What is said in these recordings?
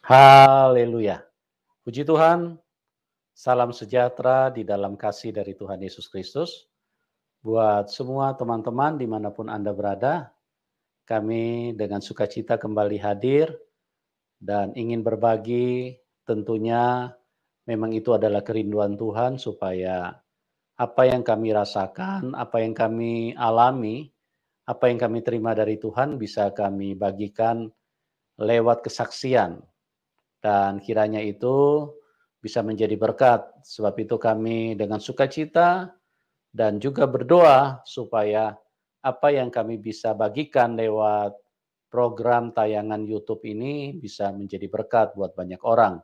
Haleluya. Puji Tuhan, salam sejahtera di dalam kasih dari Tuhan Yesus Kristus. Buat semua teman-teman dimanapun Anda berada, kami dengan sukacita kembali hadir dan ingin berbagi. Tentunya memang itu adalah kerinduan Tuhan supaya apa yang kami rasakan, apa yang kami alami, apa yang kami terima dari Tuhan bisa kami bagikan lewat kesaksian. Dan kiranya itu bisa menjadi berkat. Sebab itu kami dengan sukacita dan juga berdoa supaya apa yang kami bisa bagikan lewat program tayangan YouTube ini bisa menjadi berkat buat banyak orang.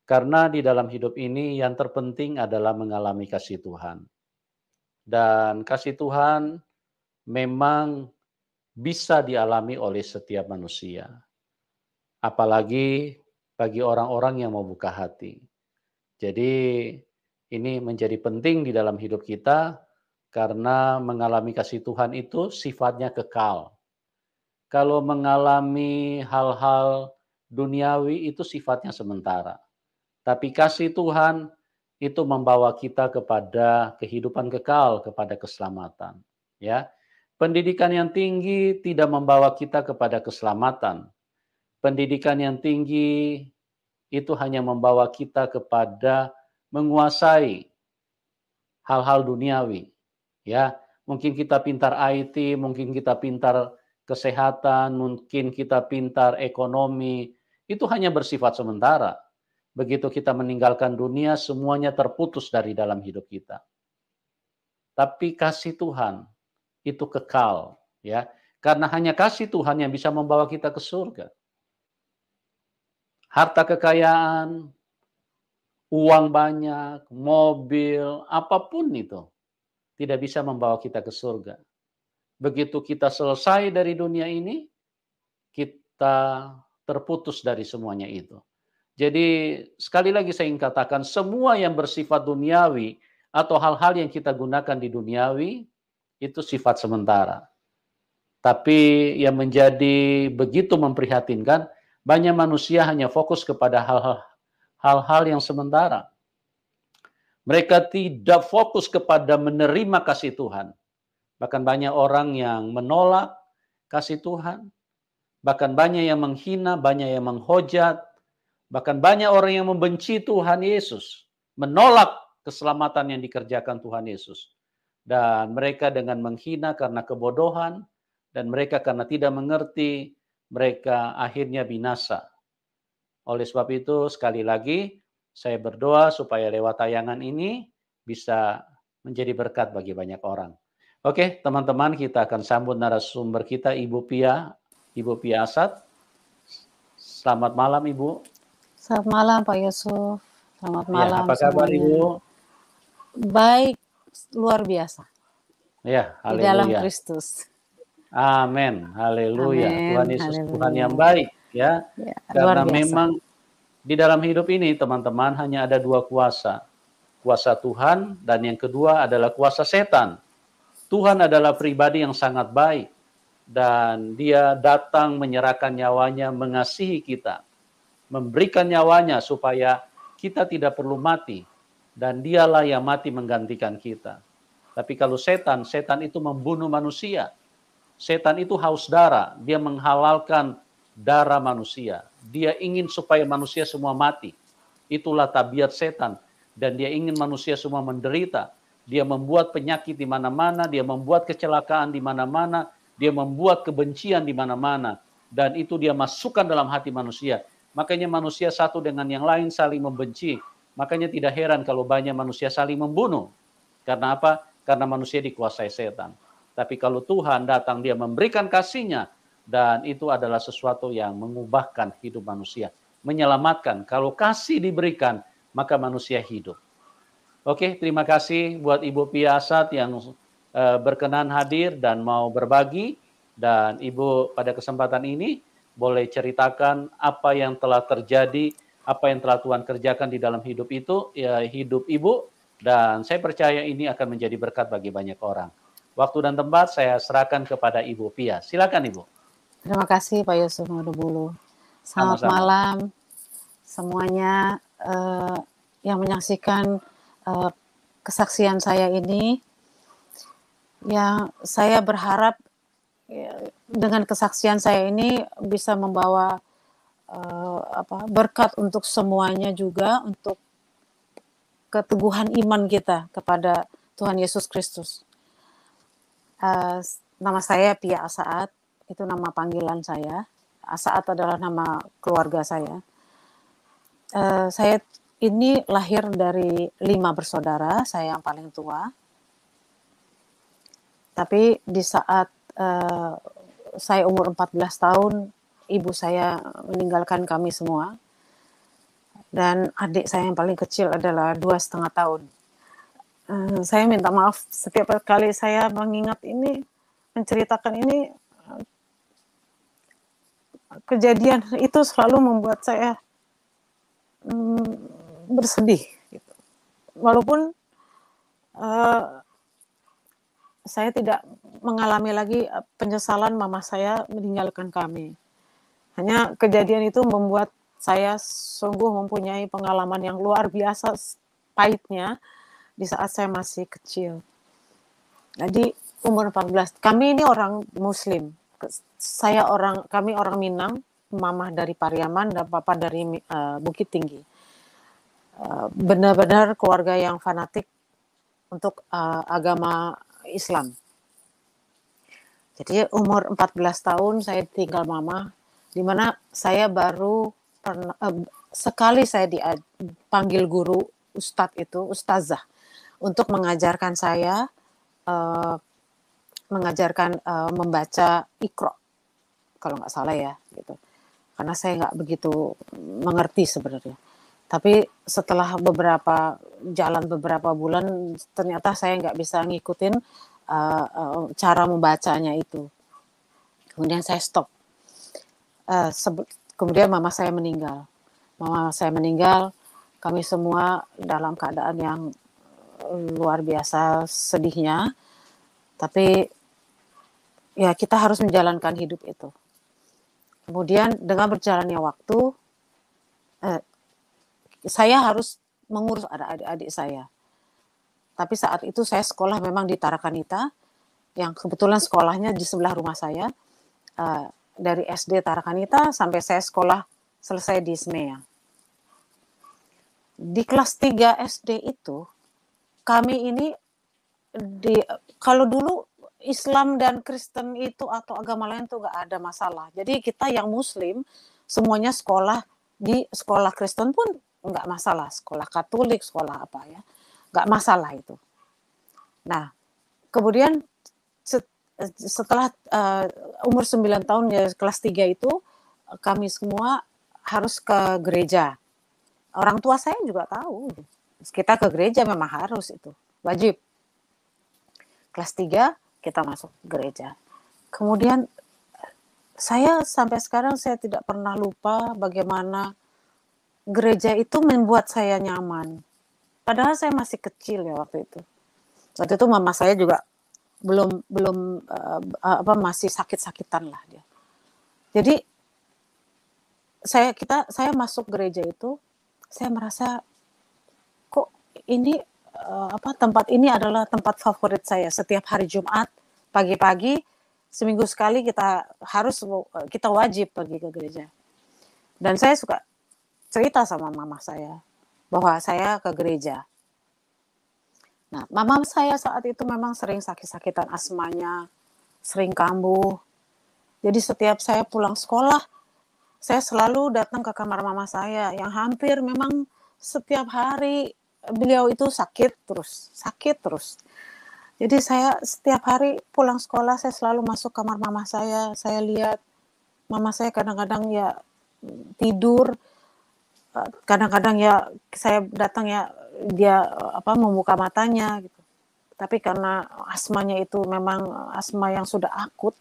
Karena di dalam hidup ini yang terpenting adalah mengalami kasih Tuhan. Dan kasih Tuhan memang bisa dialami oleh setiap manusia. Apalagi bagi orang-orang yang mau buka hati. Jadi ini menjadi penting di dalam hidup kita karena mengalami kasih Tuhan itu sifatnya kekal. Kalau mengalami hal-hal duniawi itu sifatnya sementara. Tapi kasih Tuhan itu membawa kita kepada kehidupan kekal, kepada keselamatan. Ya, pendidikan yang tinggi tidak membawa kita kepada keselamatan. Pendidikan yang tinggi itu hanya membawa kita kepada menguasai hal-hal duniawi. Ya, mungkin kita pintar IT, mungkin kita pintar kesehatan, mungkin kita pintar ekonomi, itu hanya bersifat sementara. Begitu kita meninggalkan dunia, semuanya terputus dari dalam hidup kita. Tapi kasih Tuhan itu kekal, ya. Karena hanya kasih Tuhan yang bisa membawa kita ke surga. Harta kekayaan, uang banyak, mobil, apapun itu tidak bisa membawa kita ke surga. Begitu kita selesai dari dunia ini, kita terputus dari semuanya itu. Jadi sekali lagi saya ingin katakan, semua yang bersifat duniawi atau hal-hal yang kita gunakan di duniawi itu sifat sementara. Tapi yang menjadi begitu memprihatinkan, banyak manusia hanya fokus kepada hal-hal yang sementara. Mereka tidak fokus kepada menerima kasih Tuhan. Bahkan banyak orang yang menolak kasih Tuhan. Bahkan banyak yang menghina, banyak yang menghujat. Bahkan banyak orang yang membenci Tuhan Yesus. Menolak keselamatan yang dikerjakan Tuhan Yesus. Dan mereka dengan menghina karena kebodohan. Dan mereka karena tidak mengerti, mereka akhirnya binasa. Oleh sebab itu sekali lagi saya berdoa supaya lewat tayangan ini bisa menjadi berkat bagi banyak orang. Oke, teman-teman, kita akan sambut narasumber kita, Ibu Pia Asad. Selamat malam, Ibu. Selamat malam, Pak Yusuf. Selamat malam apa kabar, semuanya. Ibu? Baik, luar biasa. Ya, di dalam haleluya. Kristus. Amin, haleluya. Amin, Tuhan Yesus haleluya. Tuhan yang baik, ya. Karena luar biasa. memang di dalam hidup ini, teman-teman, hanya ada dua kuasa. Kuasa Tuhan dan yang kedua adalah kuasa setan. Tuhan adalah pribadi yang sangat baik dan dia datang menyerahkan nyawanya, mengasihi kita, memberikan nyawanya supaya kita tidak perlu mati dan dialah yang mati menggantikan kita. Tapi kalau setan itu membunuh manusia. Setan itu haus darah, dia menghalalkan darah manusia. Dia ingin supaya manusia semua mati. Itulah tabiat setan dan dia ingin manusia semua menderita. Dia membuat penyakit di mana-mana, dia membuat kecelakaan di mana-mana, dia membuat kebencian di mana-mana. Dan itu dia masukkan dalam hati manusia. Makanya manusia satu dengan yang lain saling membenci. Makanya tidak heran kalau banyak manusia saling membunuh. Karena apa? Karena manusia dikuasai setan. Tapi kalau Tuhan datang, dia memberikan kasih-Nya. Dan itu adalah sesuatu yang mengubahkan hidup manusia. Menyelamatkan. Kalau kasih diberikan, maka manusia hidup. Oke, terima kasih buat Ibu Pia Asad yang berkenan hadir dan mau berbagi. Dan Ibu pada kesempatan ini boleh ceritakan apa yang telah terjadi, apa yang telah Tuhan kerjakan di dalam hidup itu, ya, hidup Ibu. Dan saya percaya ini akan menjadi berkat bagi banyak orang. Waktu dan tempat saya serahkan kepada Ibu Pia. Silakan Ibu. Terima kasih Pak Yusuf Madubulu. Selamat Sama-sama. malam semuanya yang menyaksikan kesaksian saya ini. Yang saya berharap dengan kesaksian saya ini bisa membawa berkat untuk semuanya juga, untuk keteguhan iman kita kepada Tuhan Yesus Kristus. Nama saya Pia Asaat, itu nama panggilan saya. Asaat adalah nama keluarga saya. Saya ini lahir dari 5 bersaudara, saya yang paling tua. Tapi di saat saya umur 14 tahun, ibu saya meninggalkan kami semua. Dan adik saya yang paling kecil adalah 2,5 tahun. Saya minta maaf setiap kali saya mengingat ini, menceritakan ini, kejadian itu selalu membuat saya bersedih. Gitu. Walaupun saya tidak mengalami lagi penyesalan mama saya meninggalkan kami. Hanya kejadian itu membuat saya sungguh mempunyai pengalaman yang luar biasa pahitnya di saat saya masih kecil. Jadi umur 14, kami ini orang Muslim. Kami orang Minang, mama dari Pariaman dan papa dari Bukit Tinggi. Benar-benar keluarga yang fanatik untuk agama Islam. Jadi umur 14 tahun saya tinggal mama, di mana saya baru pernah sekali saya dipanggil guru ustazah untuk mengajarkan saya membaca Iqra, kalau nggak salah ya, gitu. Karena saya nggak begitu mengerti sebenarnya. Tapi setelah beberapa bulan, ternyata saya nggak bisa ngikutin cara membacanya itu. Kemudian saya stop. Kemudian mama saya meninggal. Kami semua dalam keadaan yang luar biasa sedihnya. Tapi ya kita harus menjalankan hidup itu. Kemudian dengan berjalannya waktu, saya harus mengurus adik-adik saya. Tapi saat itu saya sekolah memang di Tarakanita, yang kebetulan sekolahnya di sebelah rumah saya. Dari SD Tarakanita sampai saya sekolah selesai di Smea. Di kelas 3 SD itu, kami ini, kalau dulu Islam dan Kristen itu atau agama lain tuh gak ada masalah. Jadi kita yang Muslim, semuanya sekolah di sekolah Kristen pun nggak masalah, sekolah Katolik, sekolah apa ya, nggak masalah itu. Nah, kemudian setelah umur 9 tahun ya, kelas 3 itu kami semua harus ke gereja. Orang tua saya juga tahu, kita ke gereja memang harus, itu wajib. Kelas 3 kita masuk gereja. Kemudian saya sampai sekarang saya tidak pernah lupa bagaimana gereja itu membuat saya nyaman. Padahal saya masih kecil ya waktu itu. Waktu itu mama saya juga belum masih sakit-sakitan lah dia. Jadi saya masuk gereja itu, saya merasa kok ini tempat ini adalah tempat favorit saya. Setiap hari Jumat pagi-pagi, seminggu sekali kita wajib pergi ke gereja. Dan saya suka cerita sama mama saya bahwa saya ke gereja. Nah, mama saya saat itu memang sering sakit-sakitan asmanya, sering kambuh. Jadi setiap saya pulang sekolah, saya selalu datang ke kamar mama saya yang hampir memang setiap hari beliau itu sakit terus. Jadi saya setiap hari pulang sekolah, saya selalu masuk kamar mama saya lihat mama saya kadang-kadang ya tidur, kadang-kadang ya saya datang ya dia membuka matanya gitu. Tapi karena asmanya itu memang asma yang sudah akut,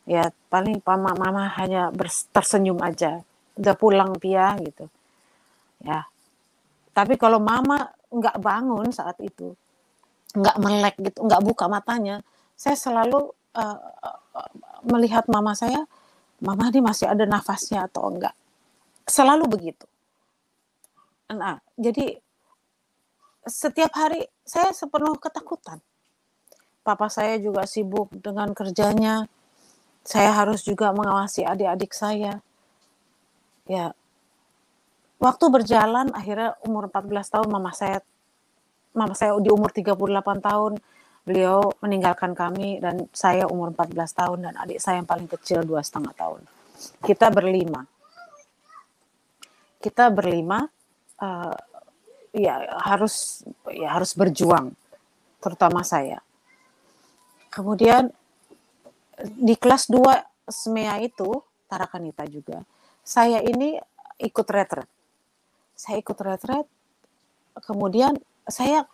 ya paling mama hanya tersenyum aja, udah pulang Pia gitu ya. Tapi kalau mama nggak bangun saat itu, nggak melek gitu, nggak buka matanya, saya selalu melihat mama ini masih ada nafasnya atau enggak, selalu begitu. Nah, jadi setiap hari saya sepenuh ketakutan. Papa saya juga sibuk dengan kerjanya. Saya harus juga mengawasi adik-adik saya. Ya, waktu berjalan akhirnya umur 14 tahun mama saya di umur 38 tahun, beliau meninggalkan kami dan saya umur 14 tahun dan adik saya yang paling kecil 2,5 tahun. Kita berlima. Kita berlima harus berjuang, terutama saya. Kemudian di kelas 2 SMEA itu, Tarakanita juga, saya ini ikut retret. Saya ikut retret, kemudian saya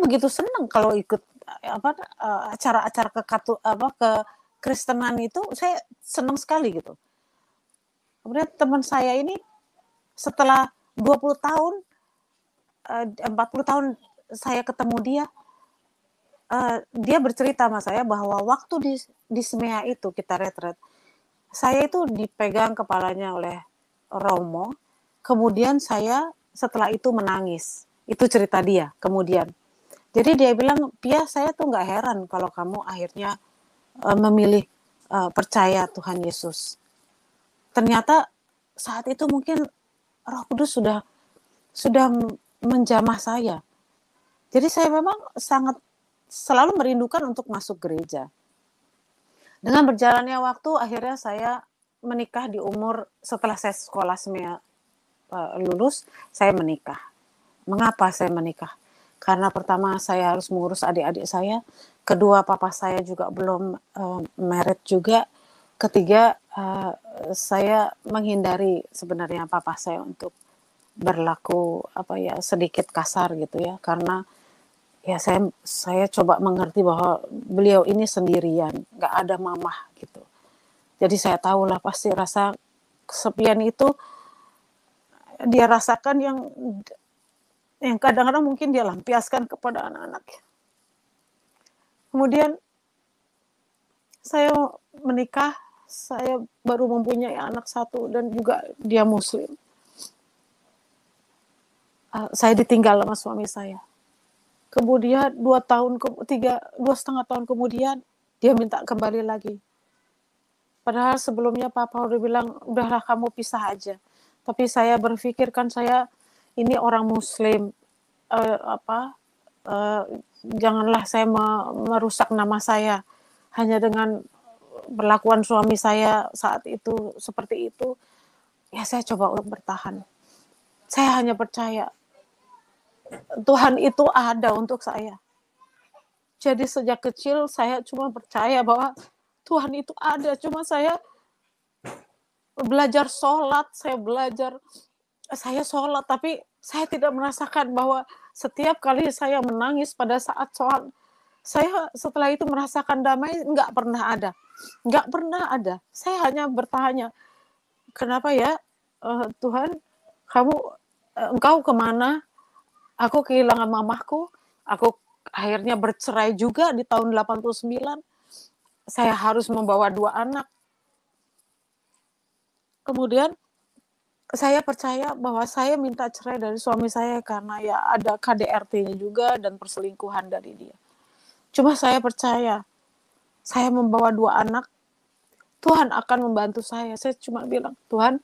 begitu senang kalau ikut acara-acara ke Kristenan itu, saya senang sekali gitu. Kemudian teman saya ini setelah 20 tahun, 40 tahun saya ketemu dia, dia bercerita sama saya bahwa waktu di SMEA itu kita retret, saya itu dipegang kepalanya oleh Romo, kemudian saya setelah itu menangis. Itu cerita dia kemudian. Jadi dia bilang, Pia, saya tuh nggak heran kalau kamu akhirnya memilih percaya Tuhan Yesus. Ternyata saat itu mungkin Roh Kudus sudah menjamah saya. Jadi saya memang sangat selalu merindukan untuk masuk gereja. Dengan berjalannya waktu, akhirnya saya menikah di umur setelah saya sekolah SMEA lulus, saya menikah. Mengapa saya menikah? Karena pertama saya harus mengurus adik-adik saya, kedua papa saya juga belum married juga, ketiga saya menghindari sebenarnya papa saya untuk berlaku sedikit kasar gitu ya, karena ya saya coba mengerti bahwa beliau ini sendirian, nggak ada mamah gitu. Jadi saya tahulah pasti rasa kesepian itu dia rasakan yang kadang-kadang mungkin dia lampiaskan kepada anak-anaknya. Kemudian saya menikah, saya baru mempunyai anak satu dan juga dia Muslim. Saya ditinggal sama suami saya. Kemudian 2,5 tahun kemudian dia minta kembali lagi. Padahal sebelumnya papa udah bilang, udahlah kamu pisah aja. Tapi saya berpikir kan saya ini orang Muslim, janganlah saya merusak nama saya hanya dengan perlakuan suami saya saat itu seperti itu. Ya saya coba untuk bertahan. Saya hanya percaya Tuhan itu ada untuk saya. Jadi sejak kecil saya cuma percaya bahwa Tuhan itu ada. Cuma saya belajar sholat, saya sholat, tapi saya tidak merasakan bahwa setiap kali saya menangis pada saat sholat, saya setelah itu merasakan damai, nggak pernah ada. Saya hanya bertanya, kenapa ya Tuhan, engkau kemana? Aku kehilangan mamahku, aku akhirnya bercerai juga di tahun 89, saya harus membawa 2 anak. Kemudian saya percaya bahwa saya minta cerai dari suami saya karena ya ada KDRT-nya juga dan perselingkuhan dari dia. Cuma saya percaya, saya membawa 2 anak, Tuhan akan membantu saya. Saya cuma bilang, Tuhan,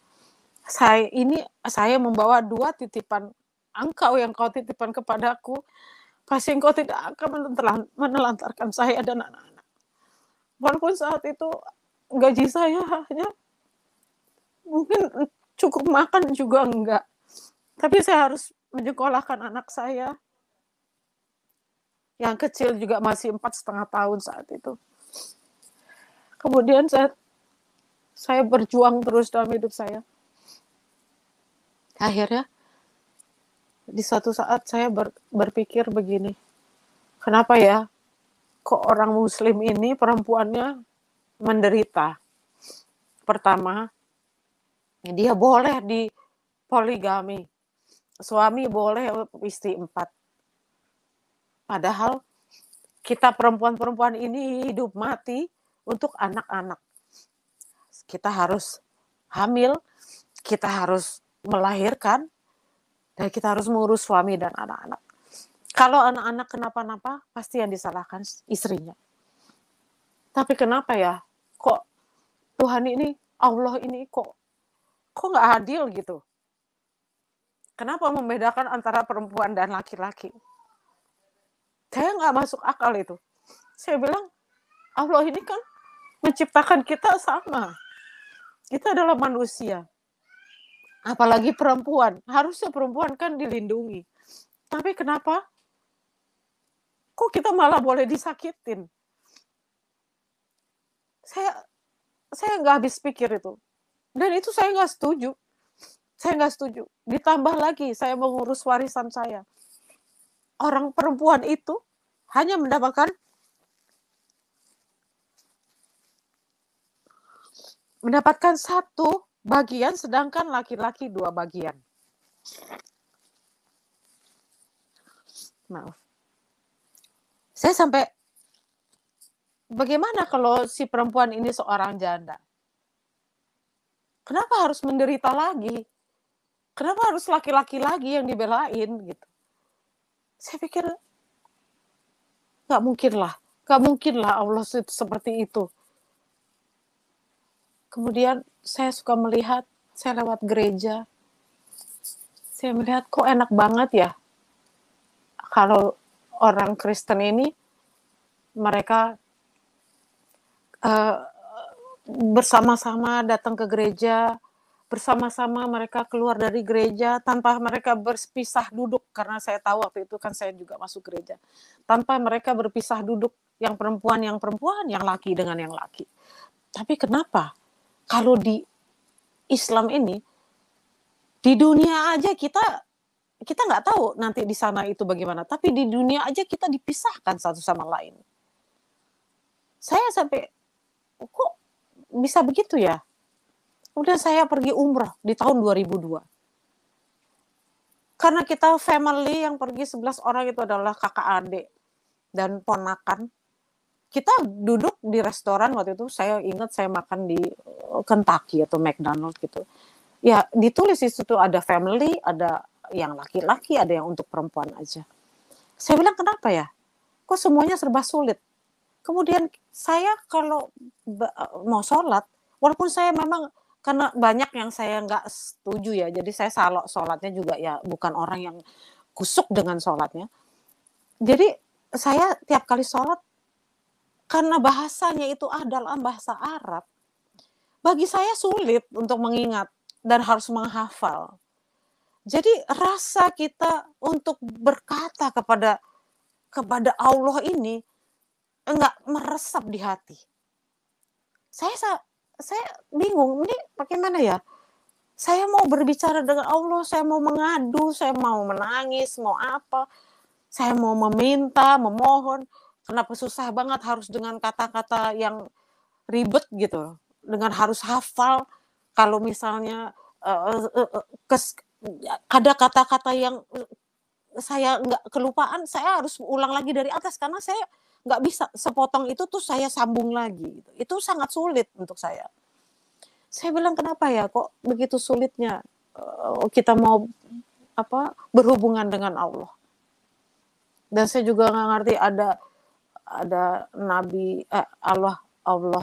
saya membawa 2 titipan Engkau yang Kau titipkan kepadaku, pasti Engkau tidak akan menelantarkan saya dan anak-anak. Walaupun saat itu gaji saya hanya mungkin cukup makan juga enggak. Tapi saya harus menyekolahkan anak saya. Yang kecil juga masih 4,5 tahun saat itu. Kemudian saya berjuang terus dalam hidup saya. Akhirnya di suatu saat saya berpikir begini, kenapa ya kok orang Muslim ini perempuannya menderita? Pertama, dia boleh di poligami, suami boleh istri 4. Padahal kita perempuan-perempuan ini hidup mati untuk anak-anak. Kita harus hamil, kita harus melahirkan, dan kita harus mengurus suami dan anak-anak. Kalau anak-anak kenapa-napa, pasti yang disalahkan istrinya. Tapi kenapa ya, kok Tuhan ini, Allah ini kok nggak adil gitu? Kenapa membedakan antara perempuan dan laki-laki? Saya nggak masuk akal itu. Saya bilang, Allah ini kan menciptakan kita sama. Kita adalah manusia. Apalagi perempuan. Harusnya perempuan kan dilindungi. Tapi kenapa? Kok kita malah boleh disakitin? Saya nggak habis pikir itu. Dan itu saya nggak setuju. Saya nggak setuju. Ditambah lagi, saya mengurus warisan saya. Orang perempuan itu hanya mendapatkan satu bagian, sedangkan laki-laki 2 bagian. Maaf. Saya sampai, bagaimana kalau si perempuan ini seorang janda? Kenapa harus menderita lagi? Kenapa harus laki-laki lagi yang dibelain gitu? Saya pikir nggak mungkin lah Allah seperti itu. Kemudian saya suka melihat, saya lewat gereja, saya melihat kok enak banget ya kalau orang Kristen ini mereka bersama-sama datang ke gereja, bersama-sama mereka keluar dari gereja tanpa mereka berpisah duduk, karena saya tahu waktu itu kan saya juga masuk gereja. Tanpa mereka berpisah duduk, yang perempuan, yang laki dengan yang laki. Tapi kenapa? Kalau di Islam ini, di dunia aja kita nggak tahu nanti di sana itu bagaimana, tapi di dunia aja kita dipisahkan satu sama lain. Saya sampai, kok bisa begitu ya? Kemudian saya pergi umrah di tahun 2002. Karena kita family yang pergi 11 orang itu adalah kakak adik dan ponakan. Kita duduk di restoran waktu itu, saya ingat saya makan di Kentucky atau McDonald gitu. Ya ditulis di situ ada family, ada yang laki-laki, ada yang untuk perempuan aja. Saya bilang kenapa ya? Kok semuanya serba sulit? Kemudian saya kalau mau sholat, walaupun saya memang, karena banyak yang saya nggak setuju ya, jadi saya sholatnya juga ya bukan orang yang kusuk dengan sholatnya. Jadi saya tiap kali sholat, karena bahasanya itu adalah bahasa Arab, bagi saya sulit untuk mengingat dan harus menghafal. Jadi rasa kita untuk berkata kepada Allah ini enggak meresap di hati. Saya bingung, ini bagaimana ya? Saya mau berbicara dengan Allah, saya mau mengadu, saya mau menangis, mau apa, saya mau meminta, memohon. Kenapa susah banget harus dengan kata-kata yang ribet gitu, dengan harus hafal. Kalau misalnya ada kata-kata yang saya nggak kelupaan, saya harus ulang lagi dari atas karena saya nggak bisa sepotong itu tuh saya sambung lagi. Itu sangat sulit untuk saya. Saya bilang kenapa ya kok begitu sulitnya kita mau berhubungan dengan Allah. Dan saya juga nggak ngerti ada Nabi Allah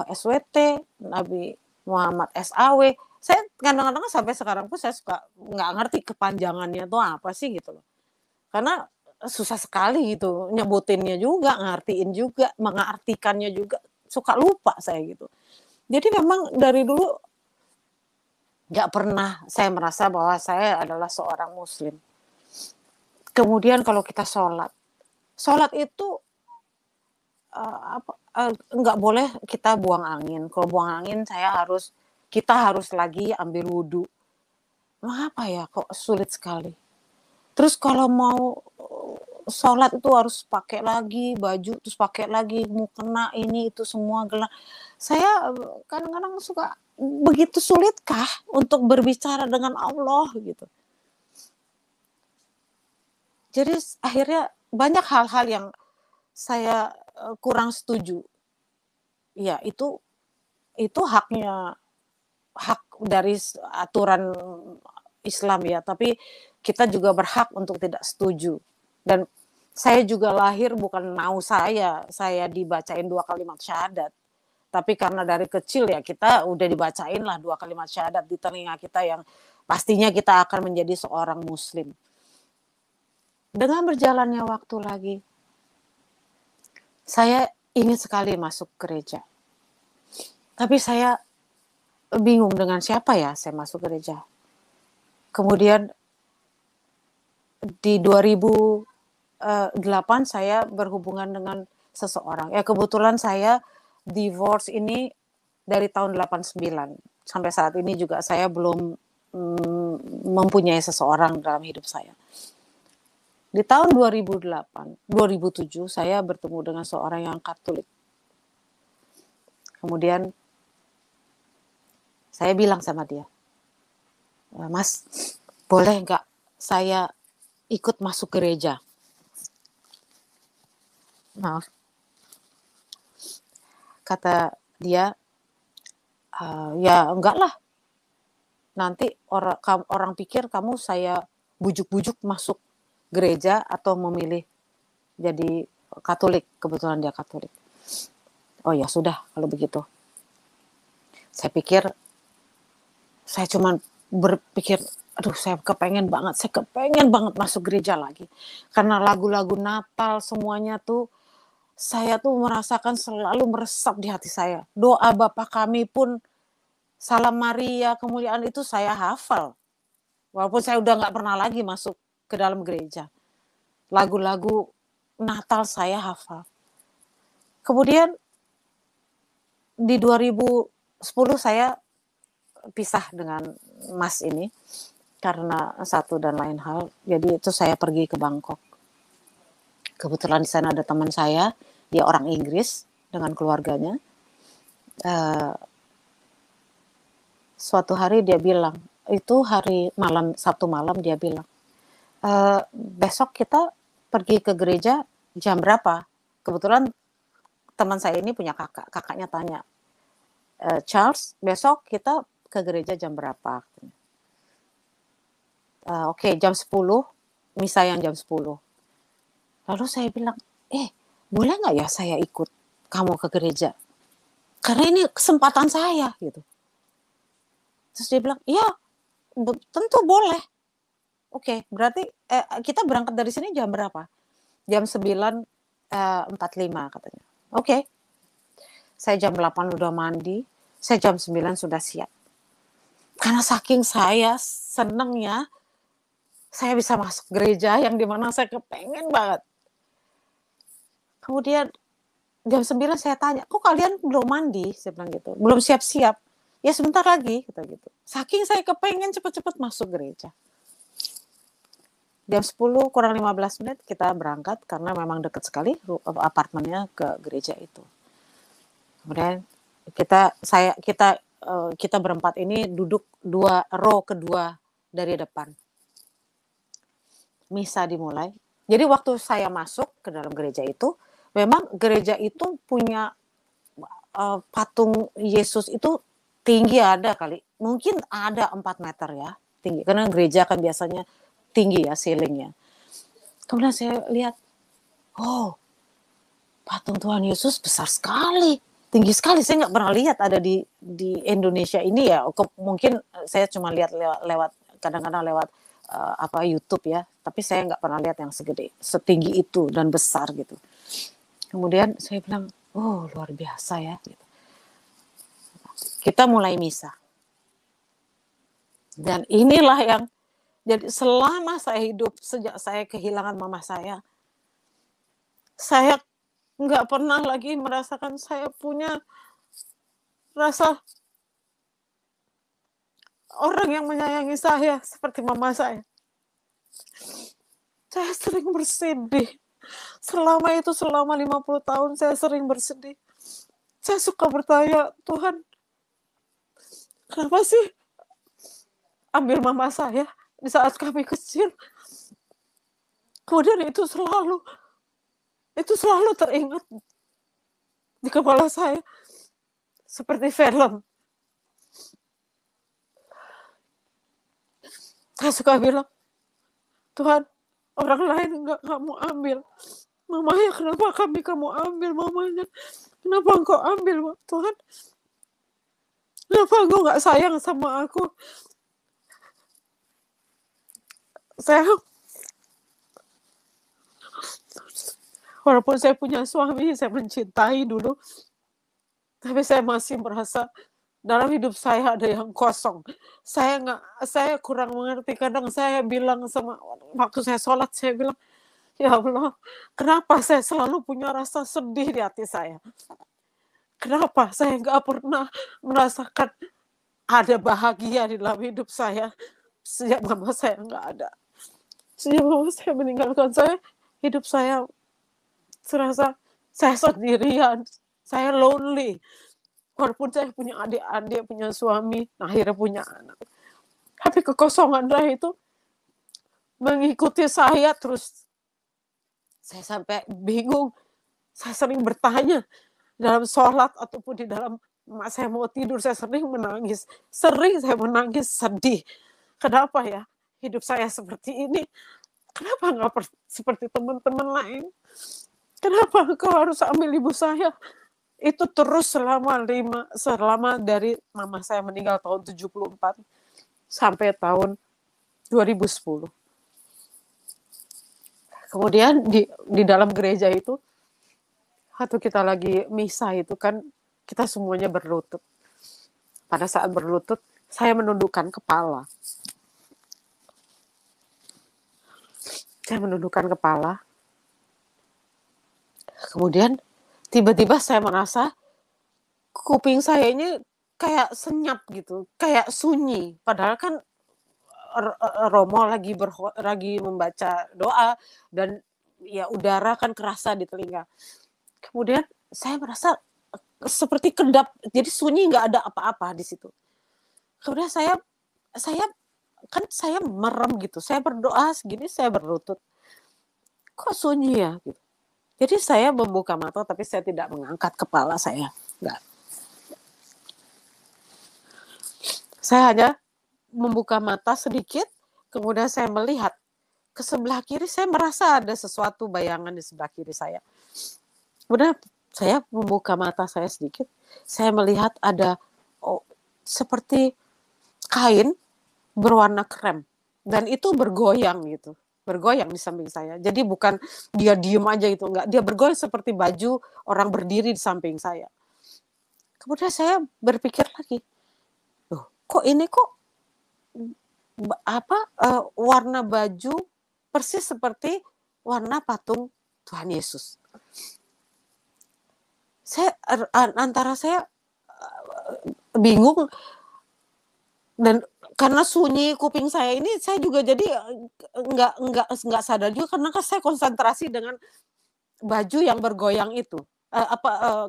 SWT, Nabi Muhammad SAW. Saya kadang-kadang sampai sekarang pun saya suka nggak ngerti kepanjangannya itu apa sih gitu loh. Karena susah sekali gitu nyebutinnya juga, ngartiin juga, mengartikannya juga, suka lupa saya gitu. Jadi memang dari dulu nggak pernah saya merasa bahwa saya adalah seorang muslim. Kemudian kalau kita sholat itu nggak boleh kita buang angin. Kalau buang angin kita harus lagi ambil wudhu. Mengapa ya kok sulit sekali? Terus kalau mau sholat itu harus pakai lagi baju, terus pakai lagi mukena ini itu semua gelap. Saya kadang-kadang suka, begitu sulitkah untuk berbicara dengan Allah gitu. Jadi akhirnya banyak hal-hal yang saya kurang setuju. Ya itu hak dari aturan Islam ya, tapi kita juga berhak untuk tidak setuju. Dan saya juga lahir bukan mau saya dibacain 2 kalimat syahadat. Tapi karena dari kecil ya kita udah dibacain lah 2 kalimat syahadat di telinga kita yang pastinya kita akan menjadi seorang muslim. Dengan berjalannya waktu lagi, saya ingin sekali masuk gereja. Tapi saya bingung dengan siapa ya saya masuk gereja. Kemudian di 2008 saya berhubungan dengan seseorang. Ya kebetulan saya divorce ini dari tahun 89. Sampai saat ini juga saya belum mempunyai seseorang dalam hidup saya. Di tahun 2007 saya bertemu dengan seorang yang Katolik. Kemudian saya bilang sama dia, Mas, boleh nggak saya ikut masuk gereja? Nah, kata dia, ya enggak lah. Nanti orang pikir kamu saya bujuk-bujuk masuk gereja atau memilih jadi Katolik. Kebetulan dia Katolik. Oh ya sudah kalau begitu. Saya pikir, saya cuma berpikir, aduh saya kepengen banget masuk gereja lagi. Karena lagu-lagu Natal semuanya tuh, saya tuh merasakan selalu meresap di hati saya. Doa Bapa Kami pun, Salam Maria, kemuliaan itu saya hafal. Walaupun saya udah gak pernah lagi masuk ke dalam gereja. Lagu-lagu Natal saya hafal. Kemudian di 2010 saya pisah dengan Mas ini karena satu dan lain hal. Jadi itu saya pergi ke Bangkok. Kebetulan di sana ada teman saya, dia orang Inggris dengan keluarganya. Suatu hari dia bilang, itu hari malam, Sabtu malam dia bilang, besok kita pergi ke gereja jam berapa? Kebetulan teman saya ini punya kakaknya tanya, Charles, besok kita ke gereja jam berapa? Oke, jam 10, misa yang jam 10. Lalu saya bilang, boleh nggak ya saya ikut kamu ke gereja? Karena ini kesempatan saya, gitu. Terus dia bilang, ya, tentu boleh. Oke, berarti kita berangkat dari sini jam berapa? Jam 9.45 katanya. Oke. Saya jam 8 udah mandi, saya jam 9 sudah siap. Karena saking saya senengnya, saya bisa masuk gereja yang dimana saya kepengen banget. Kemudian jam 9 saya tanya, kok kalian belum mandi? Saya bilang gitu, belum siap-siap. Ya sebentar lagi, kata gitu. Saking saya kepengen cepat-cepat masuk gereja. Jam 10 kurang 15 menit kita berangkat karena memang dekat sekali apartemennya ke gereja itu. Kemudian kita berempat ini duduk 2 row kedua dari depan. Misa dimulai. Jadi waktu saya masuk ke dalam gereja itu, memang gereja itu punya patung Yesus itu tinggi ada kali. Mungkin ada 4 meter ya tinggi. Karena gereja kan biasanya tinggi ya ceilingnya. Kemudian saya lihat, patung Tuhan Yesus besar sekali, tinggi sekali. Saya nggak pernah lihat ada di Indonesia ini ya. Mungkin saya cuma lihat lewat kadang-kadang lewat YouTube ya. Tapi saya nggak pernah lihat yang setinggi itu dan besar gitu. Kemudian saya bilang, luar biasa ya. Gitu. Kita mulai misa. Dan inilah yang jadi selama saya hidup, sejak saya kehilangan mama saya nggak pernah lagi merasakan saya punya rasa orang yang menyayangi saya seperti mama saya. Saya sering bersedih. Selama 50 tahun saya sering bersedih. Saya suka bertanya, Tuhan, kenapa sih ambil mama saya di saat kami kecil? Kemudian itu selalu teringat di kepala saya seperti film. Saya suka bilang, Tuhan, orang lain enggak kamu ambil. Mamanya kenapa kami kamu ambil, mamanya? Kenapa engkau ambil, Tuhan? Kenapa engkau nggak sayang sama aku? Walaupun saya punya suami, saya mencintai dulu, tapi saya masih merasa dalam hidup saya ada yang kosong. Saya kurang mengerti. Kadang saya bilang waktu saya sholat, saya bilang, ya Allah, kenapa saya selalu punya rasa sedih di hati saya? Kenapa saya nggak pernah merasakan ada bahagia di dalam hidup saya sejak mama saya nggak ada. Sejak mama saya meninggalkan saya, hidup saya serasa saya sendirian, saya lonely. Walaupun saya punya adik-adik, punya suami, akhirnya punya anak. Tapi kekosongan saya itu mengikuti saya terus. Saya sampai bingung. Saya sering bertanya dalam sholat ataupun di dalam saya mau tidur, saya sering menangis. Sering saya menangis, sedih. Kenapa ya hidup saya seperti ini? Kenapa nggak seperti teman-teman lain? Kenapa engkau harus ambil ibu saya? Itu terus selama dari mama saya meninggal tahun 74 sampai tahun 2010. Kemudian di dalam gereja itu, waktu kita lagi misa itu kan kita semuanya berlutut. Pada saat berlutut, saya menundukkan kepala. Kemudian tiba-tiba saya merasa kuping saya ini kayak senyap gitu, kayak sunyi. Padahal kan Romo lagi membaca doa dan ya udara kan kerasa di telinga. Kemudian saya merasa seperti kedap, jadi sunyi, nggak ada apa-apa di situ. Kemudian saya merem gitu, saya berdoa segini, saya berlutut. Kok sunyi ya? Gitu. Jadi saya membuka mata, tapi saya tidak mengangkat kepala saya. Enggak. Saya hanya membuka mata sedikit, kemudian saya melihat ke sebelah kiri, saya merasa ada sesuatu bayangan di sebelah kiri saya. Kemudian saya membuka mata saya sedikit, saya melihat ada seperti kain berwarna krem, dan itu bergoyang gitu. Bergoyang di samping saya. Jadi bukan dia diem aja gitu, enggak. Dia bergoyang seperti baju orang berdiri di samping saya. Kemudian saya berpikir lagi, kok ini warna baju persis seperti warna patung Tuhan Yesus. Saya bingung, dan karena sunyi kuping saya ini, saya juga jadi nggak sadar juga, karena saya konsentrasi dengan baju yang bergoyang itu,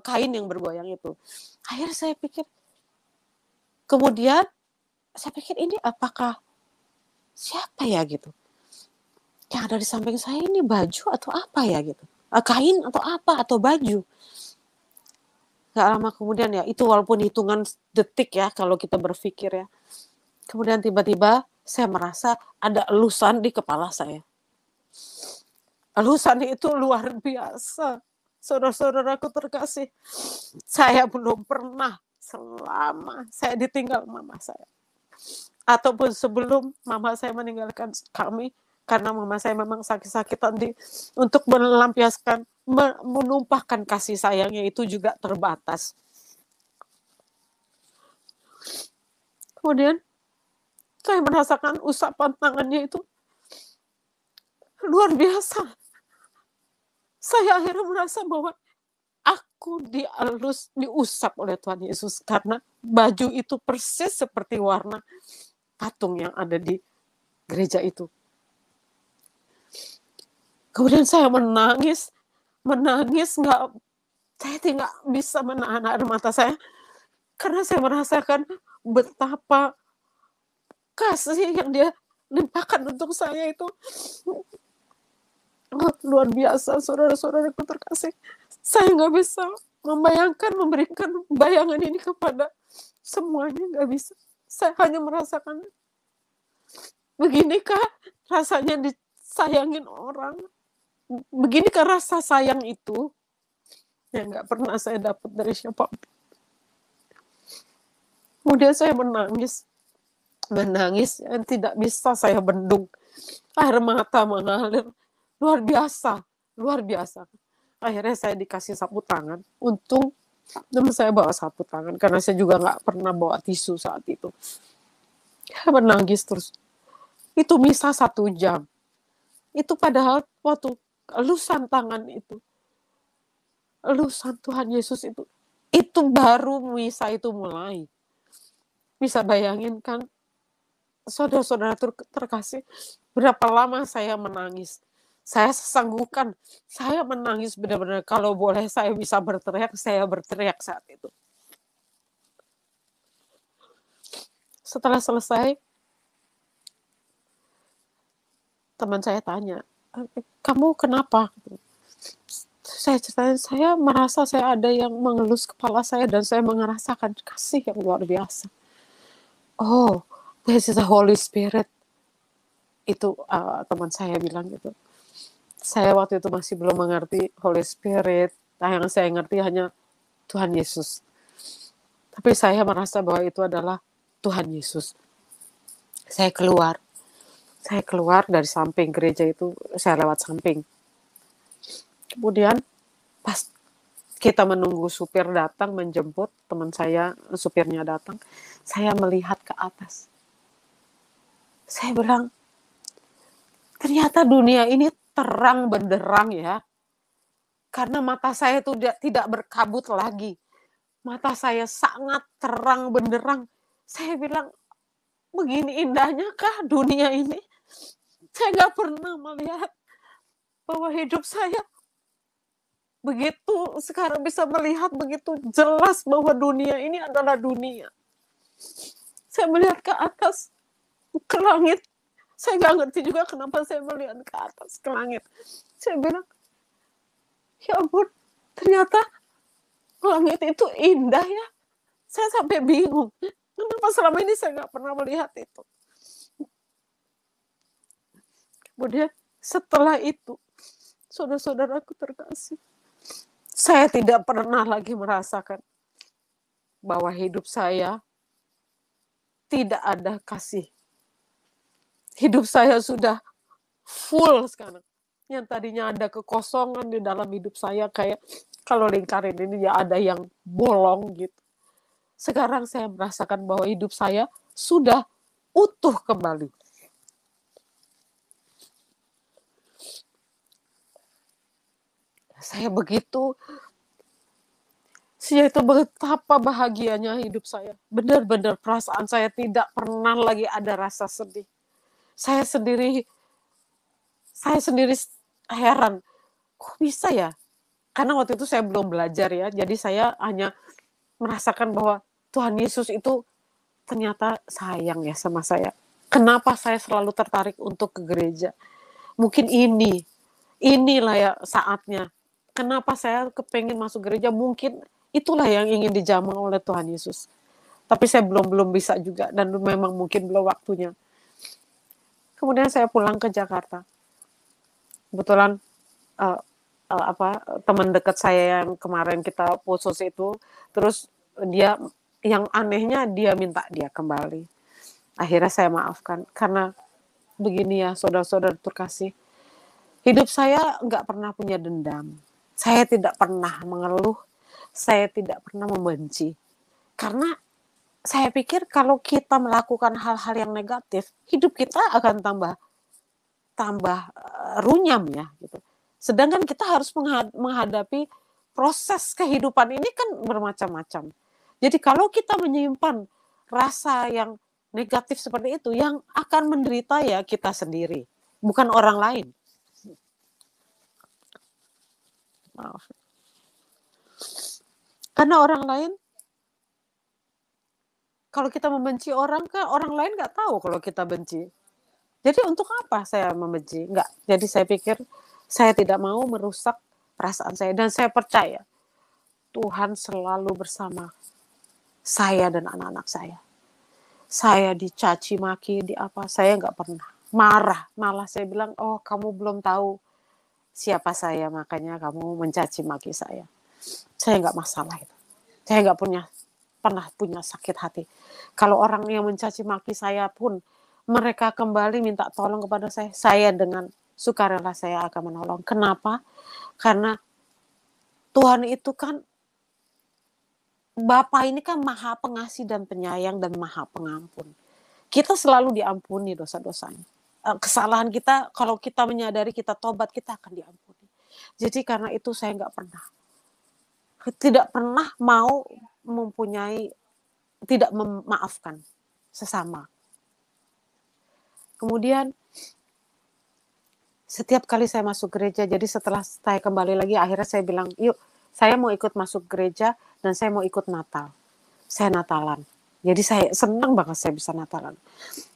kain yang bergoyang itu. Akhirnya saya pikir, kemudian saya pikir, ini apakah siapa ya gitu? Yang ada di samping saya ini baju atau apa ya gitu? Kain atau apa, atau baju? Gak lama kemudian ya, itu walaupun hitungan detik ya kalau kita berpikir ya. Kemudian tiba-tiba saya merasa ada elusan di kepala saya. Elusan itu luar biasa. Saudara-saudaraku terkasih, saya belum pernah selama saya ditinggal mama saya, ataupun sebelum mama saya meninggalkan kami, karena mama saya memang sakit-sakitan untuk melampiaskan, menumpahkan kasih sayangnya itu juga terbatas. Kemudian saya merasakan usapan tangannya itu luar biasa. Saya akhirnya merasa bahwa aku diusap oleh Tuhan Yesus, karena baju itu persis seperti warna patung yang ada di gereja itu. Kemudian saya menangis, saya tidak bisa menahan air mata saya, karena saya merasakan betapa kasih yang dia limpahkan untuk saya itu luar biasa. Saudara-saudaraku terkasih, saya nggak bisa membayangkan, memberikan bayangan ini kepada semuanya, nggak bisa. Saya hanya merasakan Beginikah rasanya disayangin orang? Beginikah rasa sayang itu yang nggak pernah saya dapat dari siapa? Kemudian saya menangis yang tidak bisa saya bendung. Air mata mengalir, luar biasa, luar biasa. Akhirnya saya dikasih sapu tangan. Untung teman saya bawa sapu tangan, karena saya juga nggak pernah bawa tisu saat itu. Saya menangis terus. Itu misa 1 jam. Itu padahal waktu elusan tangan itu, elusan Tuhan Yesus itu baru misa itu mulai. Bisa bayangin kan, saudara-saudara terkasih, berapa lama saya menangis. Saya sesanggukan, saya menangis benar-benar. Kalau boleh saya bisa berteriak, saya berteriak saat itu. Setelah selesai, teman saya tanya, kamu kenapa? Saya ceritain, saya merasa saya ada yang mengelus kepala saya dan saya merasakan kasih yang luar biasa. Oh, this is the Holy Spirit. Itu teman saya bilang gitu. Saya waktu itu masih belum mengerti Holy Spirit. Yang saya ngerti hanya Tuhan Yesus. Tapi saya merasa bahwa itu adalah Tuhan Yesus. Saya keluar dari samping gereja itu, saya lewat samping. Kemudian pas kita menunggu supir datang menjemput, teman saya, supirnya datang, saya melihat ke atas. Saya bilang, ternyata dunia ini terang benderang ya. Karena mata saya itu tidak berkabut lagi. Mata saya sangat terang benderang. Saya bilang, begini indahnya kah dunia ini? Saya nggak pernah melihat bahwa hidup saya begitu, sekarang bisa melihat begitu jelas bahwa dunia ini adalah dunia. Saya melihat ke atas, ke langit. Saya nggak ngerti juga kenapa saya melihat ke atas, ke langit. Saya bilang, ya ampun, ternyata langit itu indah ya. Saya sampai bingung. Kenapa selama ini saya nggak pernah melihat itu? Kemudian setelah itu, saudara-saudaraku terkasih, saya tidak pernah lagi merasakan bahwa hidup saya tidak ada kasih. Hidup saya sudah full sekarang. Yang tadinya ada kekosongan di dalam hidup saya, kayak kalau lingkaran ini ya ada yang bolong gitu. Sekarang saya merasakan bahwa hidup saya sudah utuh kembali. Saya begitu, itu betapa bahagianya hidup saya. Benar-benar perasaan saya tidak pernah lagi ada rasa sedih. Saya sendiri heran, kok bisa ya? Karena waktu itu saya belum belajar ya, jadi saya hanya merasakan bahwa Tuhan Yesus itu ternyata sayang ya sama saya. Kenapa saya selalu tertarik untuk ke gereja? Mungkin inilah ya saatnya. Kenapa saya kepengen masuk gereja? Mungkin itulah yang ingin dijamah oleh Tuhan Yesus. Tapi saya belum bisa juga, dan memang mungkin belum waktunya. Kemudian saya pulang ke Jakarta. Kebetulan teman dekat saya yang kemarin kita putus itu, terus dia, yang anehnya dia minta dia kembali. Akhirnya saya maafkan, karena begini ya saudara-saudara terkasih, hidup saya nggak pernah punya dendam. Saya tidak pernah mengeluh, saya tidak pernah membenci. Karena saya pikir kalau kita melakukan hal-hal yang negatif, hidup kita akan tambah runyam ya gitu. Sedangkan kita harus menghadapi proses kehidupan ini kan bermacam-macam. Jadi kalau kita menyimpan rasa yang negatif seperti itu, yang akan menderita ya kita sendiri, bukan orang lain. Maaf. Karena orang lain, kalau kita membenci orang, kan orang lain nggak tahu kalau kita benci. Jadi untuk apa saya membenci? Enggak. Jadi saya pikir saya tidak mau merusak perasaan saya, dan saya percaya Tuhan selalu bersama saya dan anak-anak saya. Saya dicaci maki, saya nggak pernah. marah. Malah saya bilang, oh kamu belum tahu siapa saya, makanya kamu mencaci maki saya. Saya nggak masalah itu. Saya nggak pernah punya sakit hati. Kalau orang yang mencaci maki saya pun, mereka kembali minta tolong kepada saya dengan sukarela saya akan menolong. Kenapa? Karena Tuhan itu kan, Bapa ini kan maha pengasih dan penyayang dan maha pengampun. Kita selalu diampuni dosa-dosanya. Kesalahan kita, kalau kita menyadari, kita tobat, kita akan diampuni. Jadi karena itu saya tidak pernah mau mempunyai, tidak memaafkan sesama. Kemudian setiap kali saya masuk gereja, jadi setelah saya kembali lagi, akhirnya saya bilang, yuk saya mau ikut masuk gereja dan saya mau ikut Natal. Saya Natalan. Jadi saya senang banget saya bisa Natalan.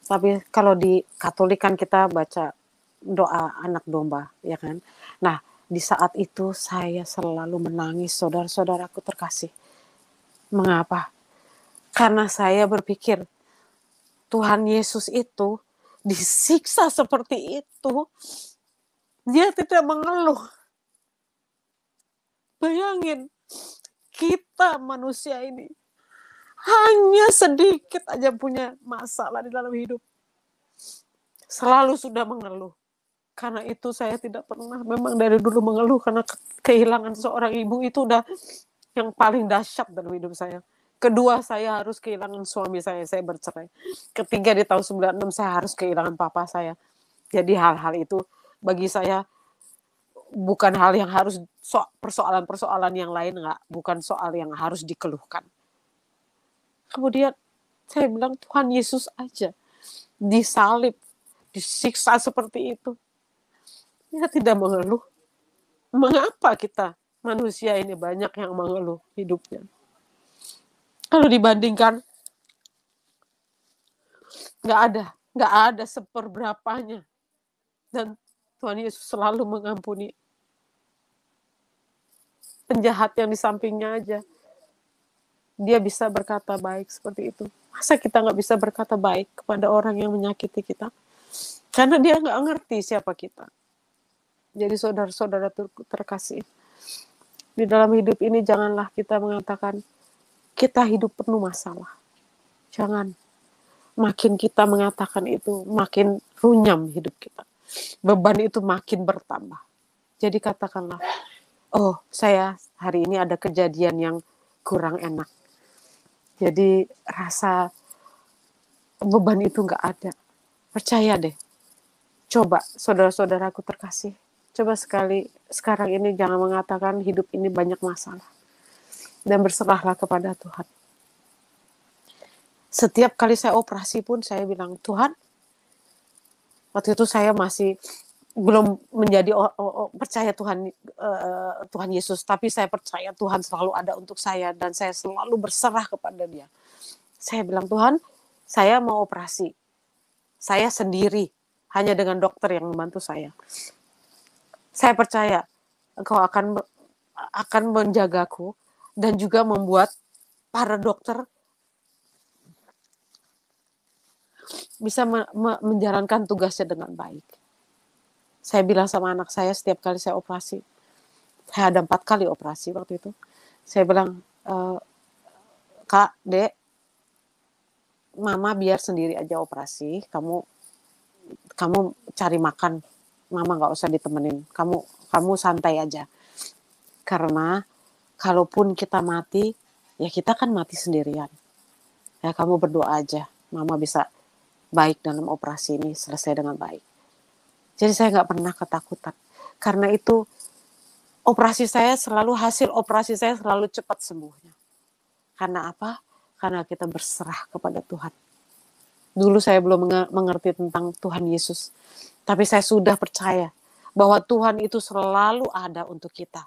Tapi kalau di Katolik kan kita baca doa anak domba, ya kan. Nah, di saat itu saya selalu menangis, saudara-saudaraku terkasih. Mengapa? Karena saya berpikir, Tuhan Yesus itu disiksa seperti itu, dia tidak mengeluh. Bayangin, kita manusia ini hanya sedikit aja punya masalah di dalam hidup, selalu sudah mengeluh. Karena itu saya tidak pernah, memang dari dulu mengeluh, karena kehilangan seorang ibu itu udah yang paling dahsyat dalam hidup saya. Kedua, saya harus kehilangan suami saya bercerai. Ketiga, di tahun 96 saya harus kehilangan papa saya. Jadi hal-hal itu bagi saya bukan hal yang harus, persoalan-persoalan yang lain, enggak, bukan soal yang harus dikeluhkan. Kemudian saya bilang, Tuhan Yesus aja disalib, disiksa seperti itu, dia tidak mengeluh. Mengapa kita manusia ini banyak yang mengeluh hidupnya? Kalau dibandingkan, nggak ada seperberapanya. Dan Tuhan Yesus selalu mengampuni. Penjahat yang di sampingnya aja, dia bisa berkata baik seperti itu. Masa kita nggak bisa berkata baik kepada orang yang menyakiti kita? Karena dia nggak ngerti siapa kita. Jadi saudara-saudara terkasih, di dalam hidup ini janganlah kita mengatakan kita hidup penuh masalah. Jangan. Makin kita mengatakan itu, makin runyam hidup kita. Beban itu makin bertambah. Jadi katakanlah, oh saya hari ini ada kejadian yang kurang enak. Jadi rasa beban itu nggak ada. Percaya deh. Coba saudara-saudaraku terkasih. Coba sekali sekarang ini jangan mengatakan hidup ini banyak masalah. Dan berserahlah kepada Tuhan. Setiap kali saya operasi pun saya bilang, Tuhan, waktu itu saya masih belum menjadi percaya Tuhan Yesus, tapi saya percaya Tuhan selalu ada untuk saya dan saya selalu berserah kepada Dia. Saya bilang, Tuhan, saya mau operasi. Saya sendiri, hanya dengan dokter yang membantu saya. Saya percaya Engkau akan menjagaku dan juga membuat para dokter bisa menjalankan tugasnya dengan baik. Saya bilang sama anak saya setiap kali saya operasi, saya ada 4 kali operasi waktu itu. Saya bilang, Kak, Dek, Mama biar sendiri aja operasi. Kamu cari makan, Mama nggak usah ditemenin. Kamu santai aja. Karena kalaupun kita mati, ya kita kan mati sendirian. Ya kamu berdoa aja, Mama bisa baik dalam operasi ini, selesai dengan baik. Jadi saya nggak pernah ketakutan. Karena itu hasil operasi saya selalu cepat sembuhnya. Karena apa? Karena kita berserah kepada Tuhan. Dulu saya belum mengerti tentang Tuhan Yesus. Tapi saya sudah percaya bahwa Tuhan itu selalu ada untuk kita.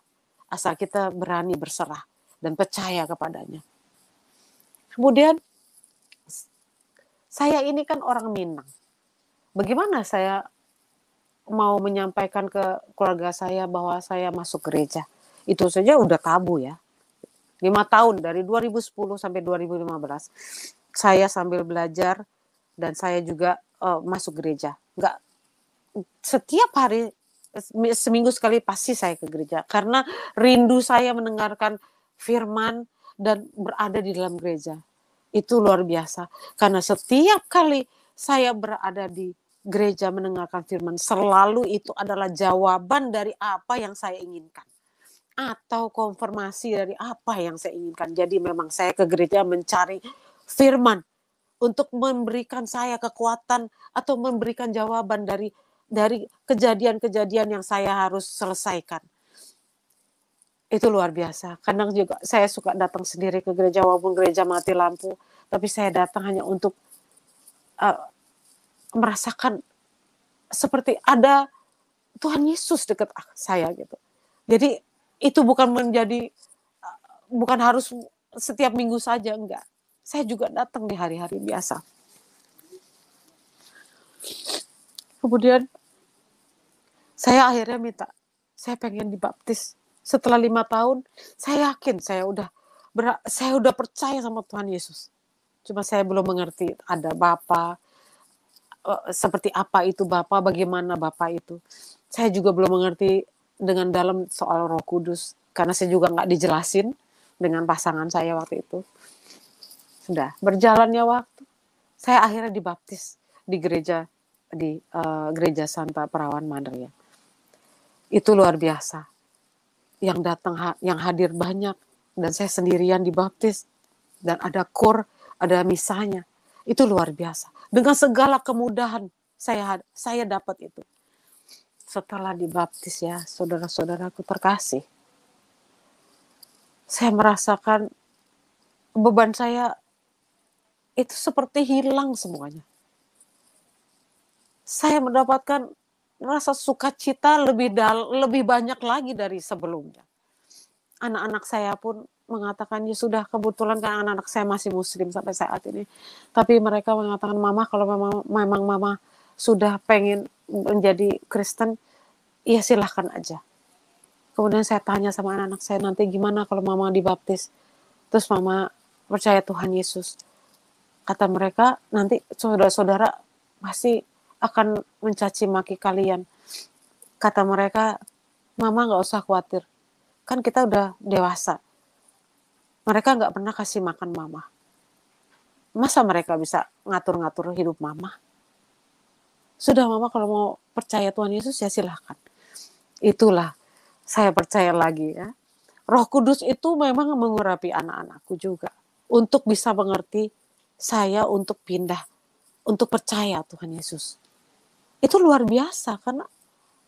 Asal kita berani berserah dan percaya kepadanya. Kemudian, saya ini kan orang Minang. Bagaimana saya mau menyampaikan ke keluarga saya bahwa saya masuk gereja? Itu saja udah tabu ya. 5 tahun, dari 2010 sampai 2015. Saya sambil belajar dan saya juga masuk gereja. nggak setiap hari, seminggu sekali pasti saya ke gereja. Karena rindu saya mendengarkan firman dan berada di dalam gereja. Itu luar biasa. Karena setiap kali saya berada di gereja mendengarkan firman, selalu itu adalah jawaban dari apa yang saya inginkan. Atau konfirmasi dari apa yang saya inginkan. Jadi memang saya ke gereja mencari firman untuk memberikan saya kekuatan atau memberikan jawaban dari kejadian-kejadian yang saya harus selesaikan. Itu luar biasa. Kadang juga saya suka datang sendiri ke gereja walaupun gereja mati lampu, tapi saya datang hanya untuk merasakan seperti ada Tuhan Yesus dekat saya gitu. Jadi itu bukan harus setiap minggu saja, enggak. Saya juga datang di hari-hari biasa. Kemudian saya akhirnya minta, saya pengen dibaptis. Setelah 5 tahun, saya yakin saya udah percaya sama Tuhan Yesus. Cuma saya belum mengerti ada Bapa, seperti apa itu Bapa, bagaimana Bapa itu. Saya juga belum mengerti dengan dalam soal Roh Kudus, karena saya juga nggak dijelasin dengan pasangan saya waktu itu. Sudah berjalannya waktu, saya akhirnya dibaptis di gereja Santa Perawan Mandria. Itu luar biasa. Yang datang, yang hadir banyak, dan saya sendirian dibaptis, dan ada kor, ada misanya. Itu luar biasa. Dengan segala kemudahan saya dapat itu. Setelah dibaptis ya, saudara-saudaraku terkasih, saya merasakan beban saya itu seperti hilang semuanya. Saya mendapatkan rasa sukacita lebih banyak lagi dari sebelumnya. Anak-anak saya pun mengatakan, ya sudah, kebetulan kan anak-anak saya masih muslim sampai saat ini. Tapi mereka mengatakan, Mama, kalau memang Mama sudah pengen menjadi Kristen, ya silahkan aja. Kemudian saya tanya sama anak-anak saya, nanti gimana kalau Mama dibaptis? Terus Mama percaya Tuhan Yesus. Kata mereka, nanti saudara-saudara pasti akan mencaci maki kalian. Kata mereka, Mama gak usah khawatir. Kan kita udah dewasa. Mereka gak pernah kasih makan Mama. Masa mereka bisa ngatur-ngatur hidup Mama? Sudah Mama kalau mau percaya Tuhan Yesus ya silahkan. Itulah saya percaya lagi ya. Roh Kudus itu memang mengurapi anak-anakku juga. Untuk bisa mengerti saya untuk pindah, untuk percaya Tuhan Yesus. Itu luar biasa karena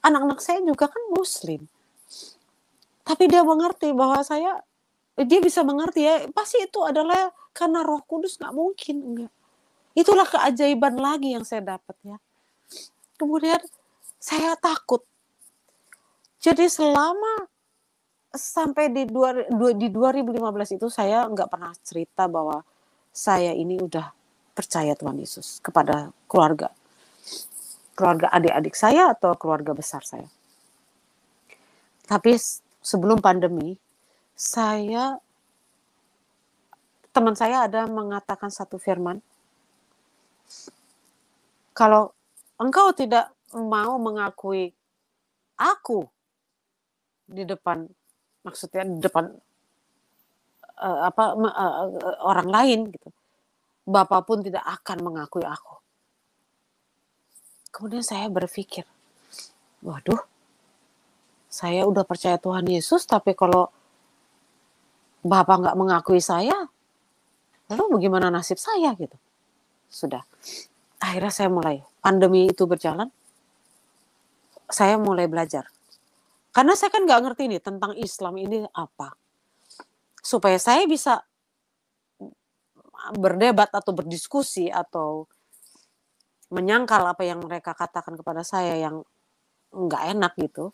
anak-anak saya juga kan muslim. Tapi dia mengerti bahwa dia bisa mengerti ya, pasti itu adalah karena Roh Kudus, gak mungkin enggak. Itulah keajaiban lagi yang saya dapat ya. Kemudian saya takut. Jadi selama sampai di 2015 itu saya nggak pernah cerita bahwa saya ini udah percaya Tuhan Yesus kepada keluarga adik-adik saya atau keluarga besar saya. Tapi sebelum pandemi, teman saya ada mengatakan satu firman, kalau engkau tidak mau mengakui aku di depan, maksudnya di depan orang lain gitu, Bapa pun tidak akan mengakui aku. Kemudian saya berpikir, waduh, saya udah percaya Tuhan Yesus, tapi kalau Bapa nggak mengakui saya, lalu bagaimana nasib saya gitu. Sudah, akhirnya saya mulai, pandemi itu berjalan, saya mulai belajar. Karena saya kan nggak ngerti nih tentang Islam ini apa. Supaya saya bisa berdebat atau berdiskusi atau menyangkal apa yang mereka katakan kepada saya yang nggak enak gitu.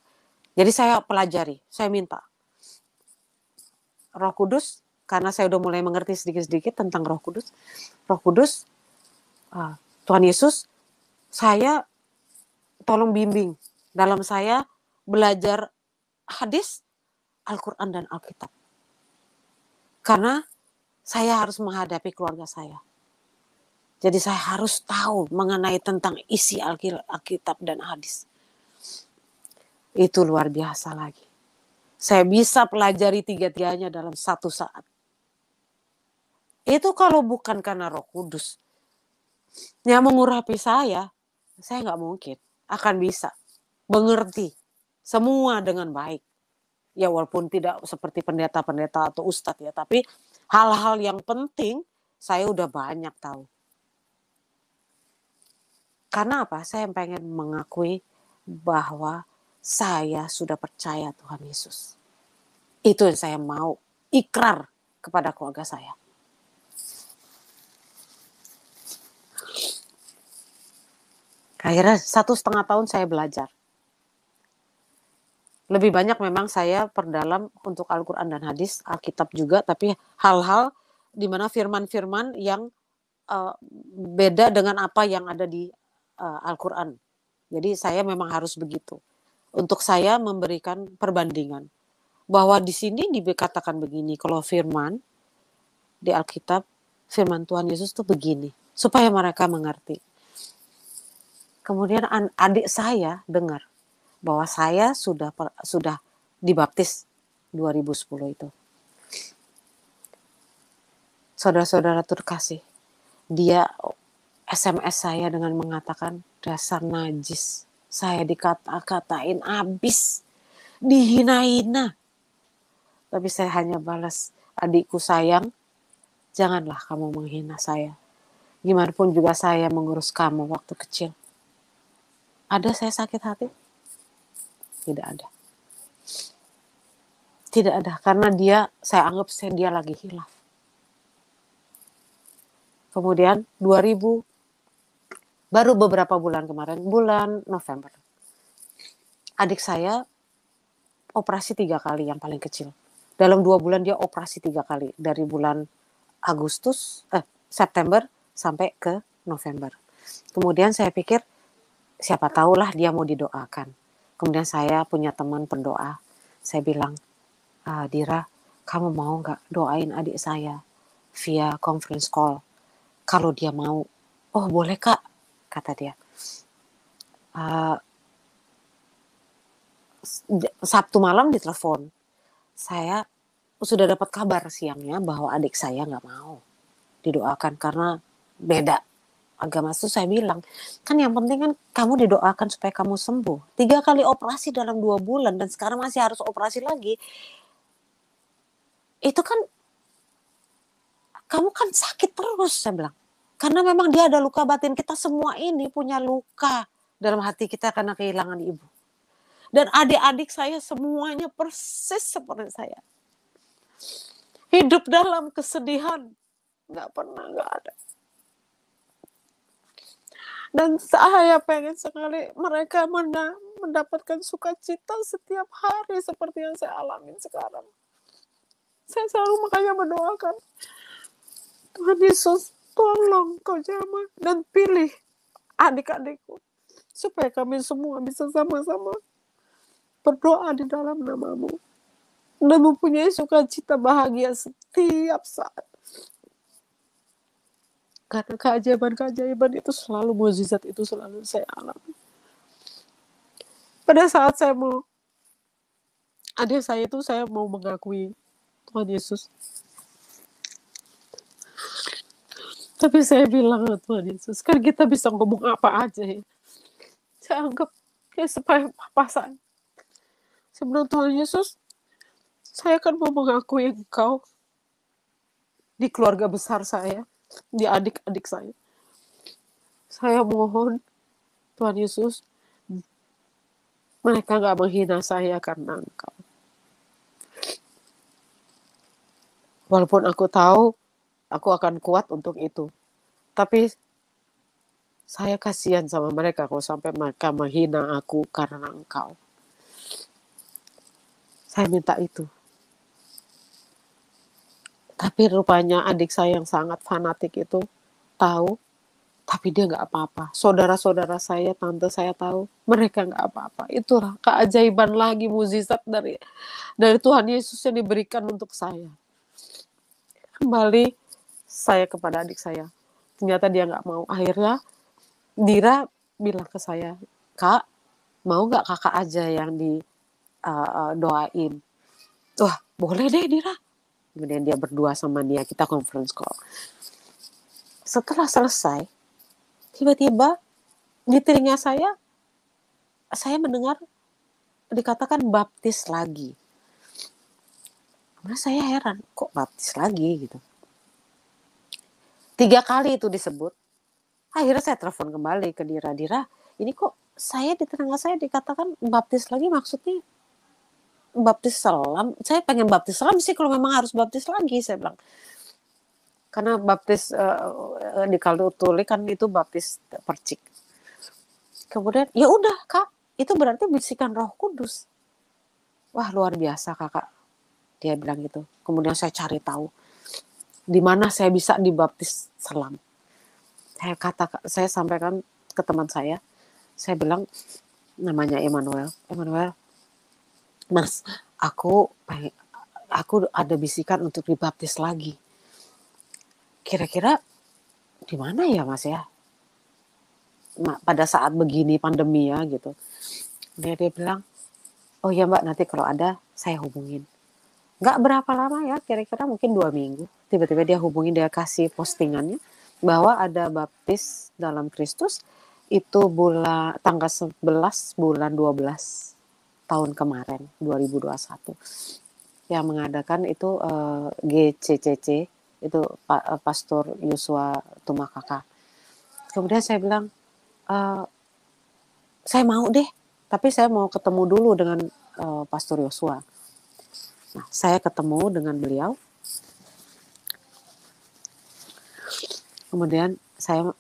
Jadi saya pelajari, saya minta Roh Kudus, karena saya udah mulai mengerti sedikit-sedikit tentang Roh Kudus. Roh Kudus, Tuhan Yesus, saya tolong bimbing dalam saya belajar hadis, Al-Quran dan Alkitab. Karena saya harus menghadapi keluarga saya. Jadi saya harus tahu mengenai tentang isi Alkitab dan hadis. Itu luar biasa lagi. Saya bisa pelajari tiga-tiganya dalam satu saat. Itu kalau bukan karena Roh Kudus yang mengurapi saya nggak mungkin akan bisa mengerti semua dengan baik. Ya walaupun tidak seperti pendeta-pendeta atau ustadz ya, tapi hal-hal yang penting saya udah banyak tahu. Karena apa? Saya pengen mengakui bahwa saya sudah percaya Tuhan Yesus. Itu yang saya mau ikrar kepada keluarga saya. Akhirnya 1,5 tahun saya belajar. Lebih banyak memang saya perdalam untuk Al-Quran dan hadis, Alkitab juga, tapi hal-hal di mana firman-firman yang beda dengan apa yang ada di Al-Quran. Jadi saya memang harus begitu. Untuk saya memberikan perbandingan. Bahwa di sini dikatakan begini, kalau firman di Alkitab, firman Tuhan Yesus itu begini. Supaya mereka mengerti. Kemudian adik saya dengar bahwa saya sudah dibaptis 2010 itu. Saudara-saudara terkasih, dia SMS saya dengan mengatakan dasar najis. Saya dikata-katain abis, dihina-hina. Tapi saya hanya balas, adikku sayang, janganlah kamu menghina saya. Gimana pun juga saya mengurus kamu waktu kecil. Ada saya sakit hati? Tidak ada. Tidak ada, karena saya anggap dia lagi hilaf. Kemudian 2000, baru beberapa bulan kemarin, bulan November, adik saya operasi 3 kali yang paling kecil. Dalam 2 bulan dia operasi 3 kali. Dari bulan September sampai ke November. Kemudian saya pikir, siapa tahulah dia mau didoakan. Kemudian saya punya teman pendoa. Saya bilang, Dira, kamu mau gak doain adik saya via conference call? Kalau dia mau, oh boleh kak, kata dia. Sabtu malam ditelepon. Saya sudah dapat kabar siangnya bahwa adik saya gak mau didoakan karena beda agama. Itu saya bilang, kan yang penting kan kamu didoakan supaya kamu sembuh. 3 kali operasi dalam 2 bulan dan sekarang masih harus operasi lagi. Itu kan kamu kan sakit terus, saya bilang. Karena memang dia ada luka batin. Kita semua ini punya luka dalam hati kita karena kehilangan ibu. Dan adik-adik saya semuanya persis seperti saya. Hidup dalam kesedihan. Gak ada. Dan saya pengen sekali mereka mendapatkan sukacita setiap hari seperti yang saya alami sekarang. Saya selalu makanya mendoakan, Tuhan Yesus, tolong kau jamah dan pilih adik-adikku supaya kami semua bisa sama-sama berdoa di dalam nama-Mu dan mempunyai sukacita bahagia setiap saat. Karena keajaiban-keajaiban itu selalu, mukjizat itu selalu saya alami. Pada saat adik saya itu saya mau mengakui Tuhan Yesus. Tapi saya bilang, Tuhan Yesus, kan kita bisa ngomong apa aja ya. Saya anggap ya supaya papa saya. Saya bilang, Tuhan Yesus, saya kan mau mengakui Engkau di keluarga besar saya, di adik-adik saya. Saya mohon, Tuhan Yesus, mereka gak menghina saya karena Engkau. Walaupun aku tahu, aku akan kuat untuk itu. Tapi saya kasihan sama mereka kalau sampai mereka menghina aku karena Engkau. Saya minta itu. Tapi rupanya adik saya yang sangat fanatik itu tahu, tapi dia gak apa-apa. Saudara-saudara saya, tante saya tahu, mereka gak apa-apa. Itulah keajaiban lagi, mukjizat dari Tuhan Yesus yang diberikan untuk saya. Kembali saya kepada adik saya. Ternyata dia nggak mau. Akhirnya Dira bilang ke saya, "Kak, mau nggak kakak aja yang doain?" Wah, boleh deh Dira. Kemudian dia berdua sama dia, kita conference call. Setelah selesai, tiba-tiba di telinga saya mendengar dikatakan baptis lagi. Nah, saya heran, kok baptis lagi gitu. 3 kali itu disebut. Akhirnya saya telepon kembali ke Dira. Dira, ini kok saya di telinga saya dikatakan baptis lagi, maksudnya baptis selam. Saya pengen baptis selam sih kalau memang harus baptis lagi, saya bilang. Karena baptis di Kaltutuli kan itu baptis percik. Kemudian, ya udah Kak, itu berarti bisikan Roh Kudus. Wah, luar biasa Kakak. Dia bilang gitu. Kemudian saya cari tahu di mana saya bisa dibaptis selam. Saya sampaikan ke teman saya bilang, namanya Emmanuel, Mas, aku ada bisikan untuk dibaptis lagi. Kira-kira di mana ya Mas ya? Pada saat begini pandemi ya gitu. Dia bilang, oh ya Mbak, nanti kalau ada saya hubungin. Nggak berapa lama ya, kira-kira mungkin 2 minggu. Tiba-tiba dia hubungin, dia kasih postingannya bahwa ada baptis dalam Kristus itu tanggal 11 bulan 12 tahun kemarin 2021 yang mengadakan itu GCCC itu Pastor Yosua Tumakaka. Kemudian saya bilang, saya mau deh, tapi saya mau ketemu dulu dengan Pastor Yosua. Nah, saya ketemu dengan beliau. Kemudian saya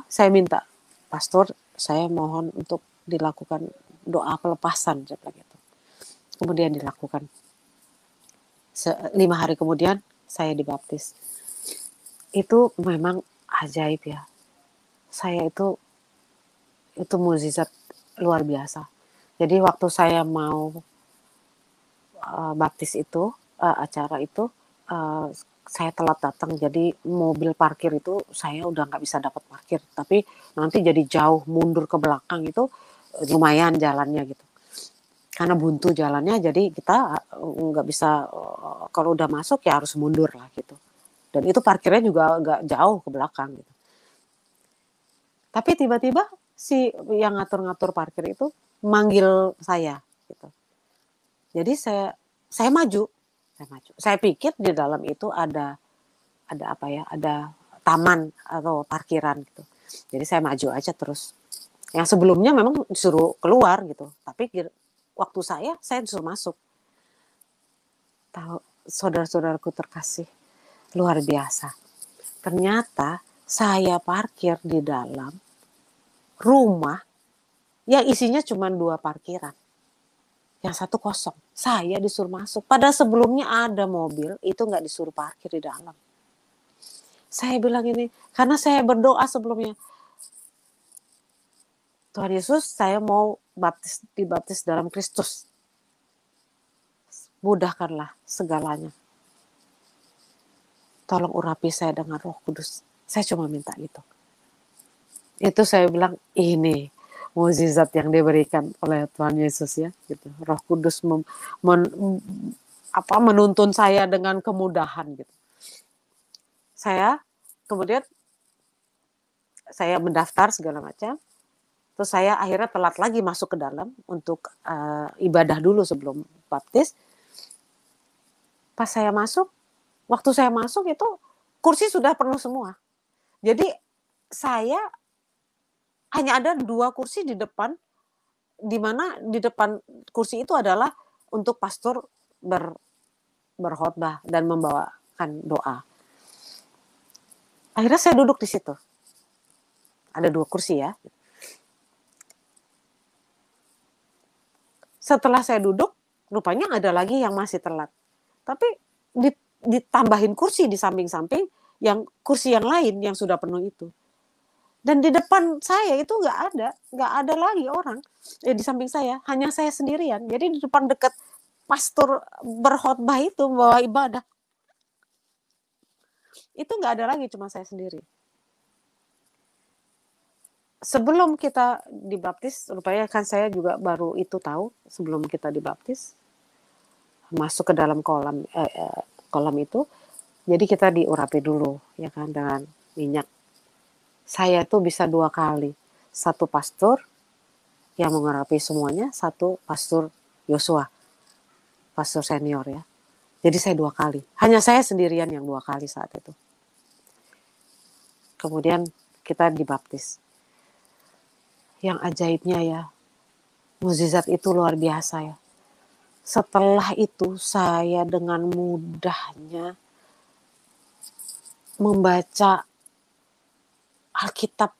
saya minta, Pastor, saya mohon untuk dilakukan doa pelepasan, saya bilang gitu. Kemudian dilakukan. 5 hari kemudian saya dibaptis. Itu memang ajaib ya. Saya itu mukjizat luar biasa. Jadi waktu saya mau baptis itu, acara itu, saya telat datang. Jadi mobil parkir itu saya udah nggak bisa dapat parkir. Tapi nanti jadi jauh mundur ke belakang itu lumayan jalannya gitu. Karena buntu jalannya, jadi kita nggak bisa, kalau udah masuk ya harus mundur lah gitu. Dan itu parkirnya juga nggak jauh ke belakang gitu. Tapi tiba-tiba si yang ngatur-ngatur parkir itu manggil saya gitu. Jadi saya maju. Saya pikir di dalam itu ada apa ya, ada taman atau parkiran gitu. Jadi saya maju aja terus. Yang sebelumnya memang disuruh keluar gitu, tapi waktu saya disuruh masuk. Tahu, saudara-saudaraku terkasih, luar biasa. Ternyata saya parkir di dalam rumah yang isinya cuma 2 parkiran. Yang satu kosong. Saya disuruh masuk. Padahal sebelumnya ada mobil, itu nggak disuruh parkir di dalam. Saya bilang ini, karena saya berdoa sebelumnya, Tuhan Yesus, saya mau dibaptis dalam Kristus. Mudahkanlah segalanya. Tolong urapi saya dengan Roh Kudus. Saya cuma minta itu. Itu saya bilang, ini mukjizat yang diberikan oleh Tuhan Yesus ya, gitu. Roh Kudus menuntun saya dengan kemudahan gitu. Kemudian saya mendaftar segala macam. Terus saya akhirnya telat lagi masuk ke dalam untuk ibadah dulu sebelum baptis. Pas saya masuk, waktu saya masuk itu kursi sudah penuh semua. Jadi saya hanya ada 2 kursi di depan, di mana di depan kursi itu adalah untuk pastor berkhotbah dan membawakan doa. Akhirnya saya duduk di situ. Ada 2 kursi ya. Setelah saya duduk, rupanya ada lagi yang masih telat. Tapi ditambahin kursi di samping-samping, yang kursi yang lain yang sudah penuh itu. Dan di depan saya itu nggak ada lagi orang di samping saya, hanya saya sendirian. Jadi di depan dekat pastor berkhotbah itu bawa ibadah. itu nggak ada lagi, cuma saya sendiri. Sebelum kita dibaptis, rupanya kan saya juga baru itu tahu, sebelum kita dibaptis, masuk ke dalam kolam itu, jadi kita diurapi dulu, ya kan, dengan minyak. Saya tuh bisa 2 kali. Satu pastor yang mengurapi semuanya, satu pastor Yosua, pastor senior ya. Jadi saya 2 kali. Hanya saya sendirian yang 2 kali saat itu. Kemudian kita dibaptis. Yang ajaibnya ya, mukjizat itu luar biasa ya. Setelah itu saya dengan mudahnya membaca Alkitab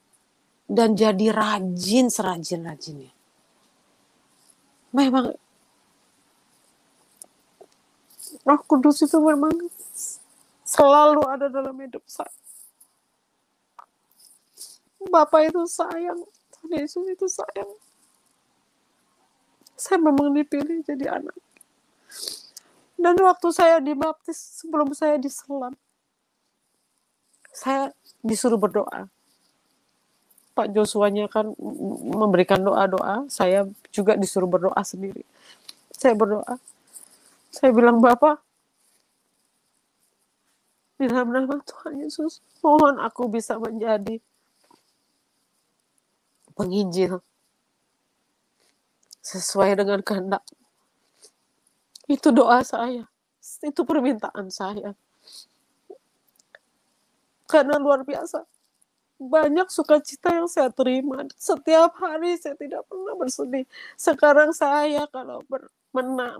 dan jadi rajin serajin-rajinnya. Memang Roh Kudus itu memang selalu ada dalam hidup saya. Bapak itu sayang, Yesus itu sayang. Saya memang dipilih jadi anak. Dan waktu saya dibaptis, sebelum saya diselam, saya disuruh berdoa. Pak Joshua-nya kan memberikan doa-doa, saya juga disuruh berdoa sendiri. Saya berdoa. Saya bilang, Bapak, di dalam nama Tuhan Yesus, mohon aku bisa menjadi penginjil sesuai dengan kehendak. Itu doa saya. Itu permintaan saya. Karena luar biasa. Banyak sukacita yang saya terima. Setiap hari saya tidak pernah bersedih. Sekarang saya kalau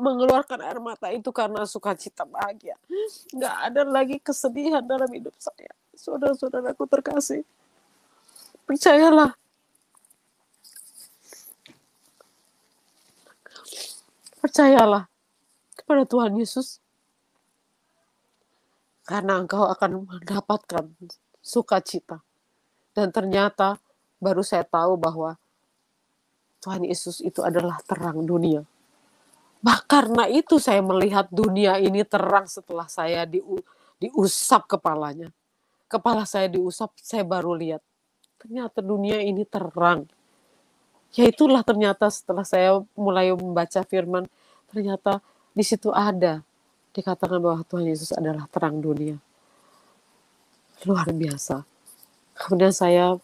mengeluarkan air mata itu karena sukacita bahagia. Nggak ada lagi kesedihan dalam hidup saya. Saudara-saudaraku terkasih. Percayalah. Percayalah kepada Tuhan Yesus. Karena engkau akan mendapatkan sukacita. Dan ternyata baru saya tahu bahwa Tuhan Yesus itu adalah terang dunia. Karena itu saya melihat dunia ini terang setelah saya diusap kepalanya. Kepala saya diusap, saya baru lihat. Ternyata dunia ini terang. Ya itulah ternyata setelah saya mulai membaca firman, ternyata di situ ada dikatakan bahwa Tuhan Yesus adalah terang dunia. Luar biasa. Kemudian saya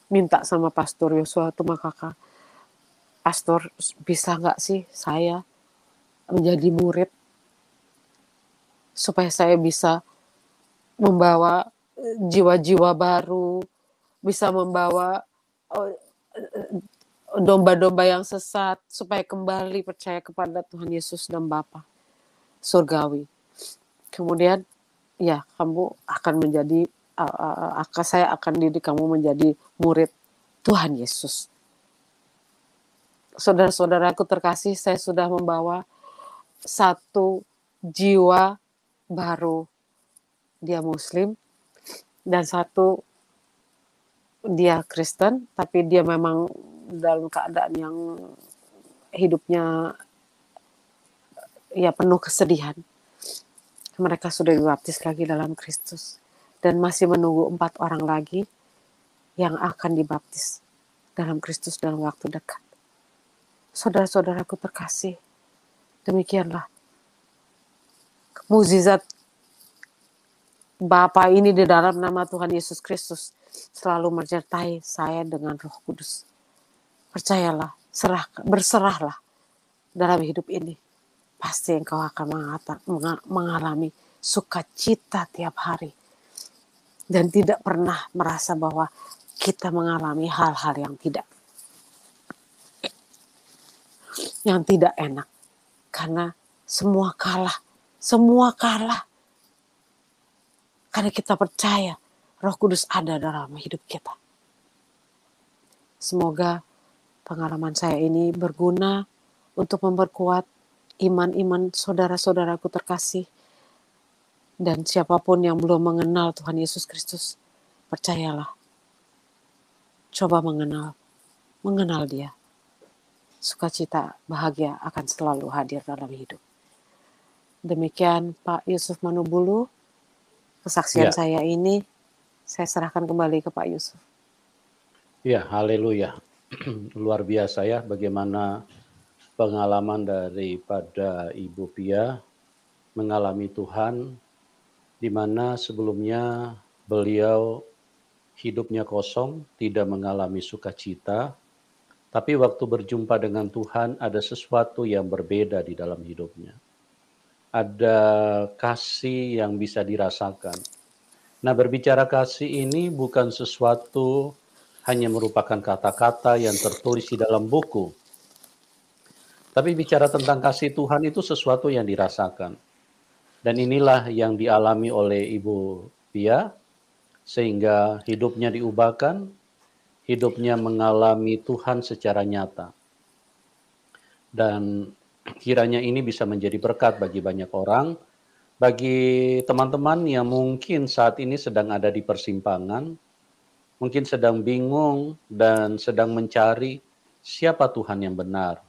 minta sama Pastor Yosua Tumakaka, Pastor, bisa nggak sih saya menjadi murid supaya saya bisa membawa jiwa-jiwa baru, bisa membawa domba-domba yang sesat supaya kembali percaya kepada Tuhan Yesus dan Bapa surgawi. Kemudian ya kamu akan menjadi saya akan didik kamu menjadi murid Tuhan Yesus. Saudara-saudaraku terkasih, saya sudah membawa 1 jiwa baru. Dia Muslim dan 1 dia Kristen, tapi dia memang dalam keadaan yang hidupnya ya penuh kesedihan. Mereka sudah dibaptis lagi dalam Kristus. Dan masih menunggu 4 orang lagi yang akan dibaptis dalam Kristus dalam waktu dekat. Saudara-saudaraku terkasih, demikianlah mukjizat Bapa ini di dalam nama Tuhan Yesus Kristus selalu menyertai saya dengan Roh Kudus. Percayalah, berserahlah dalam hidup ini. Pasti engkau akan mengalami sukacita tiap hari. Dan tidak pernah merasa bahwa kita mengalami hal-hal yang tidak enak. Karena semua kalah. Karena kita percaya Roh Kudus ada dalam hidup kita. Semoga pengalaman saya ini berguna untuk memperkuat iman-iman saudara-saudaraku terkasih. Dan siapapun yang belum mengenal Tuhan Yesus Kristus, percayalah. Coba mengenal Dia. Sukacita, bahagia akan selalu hadir dalam hidup. Demikian Pak Yusuf Manubulu. kesaksian Ya, saya ini, saya serahkan kembali ke Pak Yusuf. ya, haleluya. Luar biasa ya bagaimana pengalaman daripada Ibu Pia mengalami Tuhan, di mana sebelumnya beliau hidupnya kosong, tidak mengalami sukacita, tapi waktu berjumpa dengan Tuhan ada sesuatu yang berbeda di dalam hidupnya. Ada kasih yang bisa dirasakan. Nah, berbicara kasih ini bukan sesuatu hanya merupakan kata-kata yang tertulis di dalam buku. Tapi bicara tentang kasih Tuhan itu sesuatu yang dirasakan. Dan inilah yang dialami oleh Ibu Pia, sehingga hidupnya diubahkan, hidupnya mengalami Tuhan secara nyata. Dan kiranya ini bisa menjadi berkat bagi banyak orang, bagi teman-teman yang mungkin saat ini sedang ada di persimpangan, mungkin sedang bingung dan sedang mencari siapa Tuhan yang benar.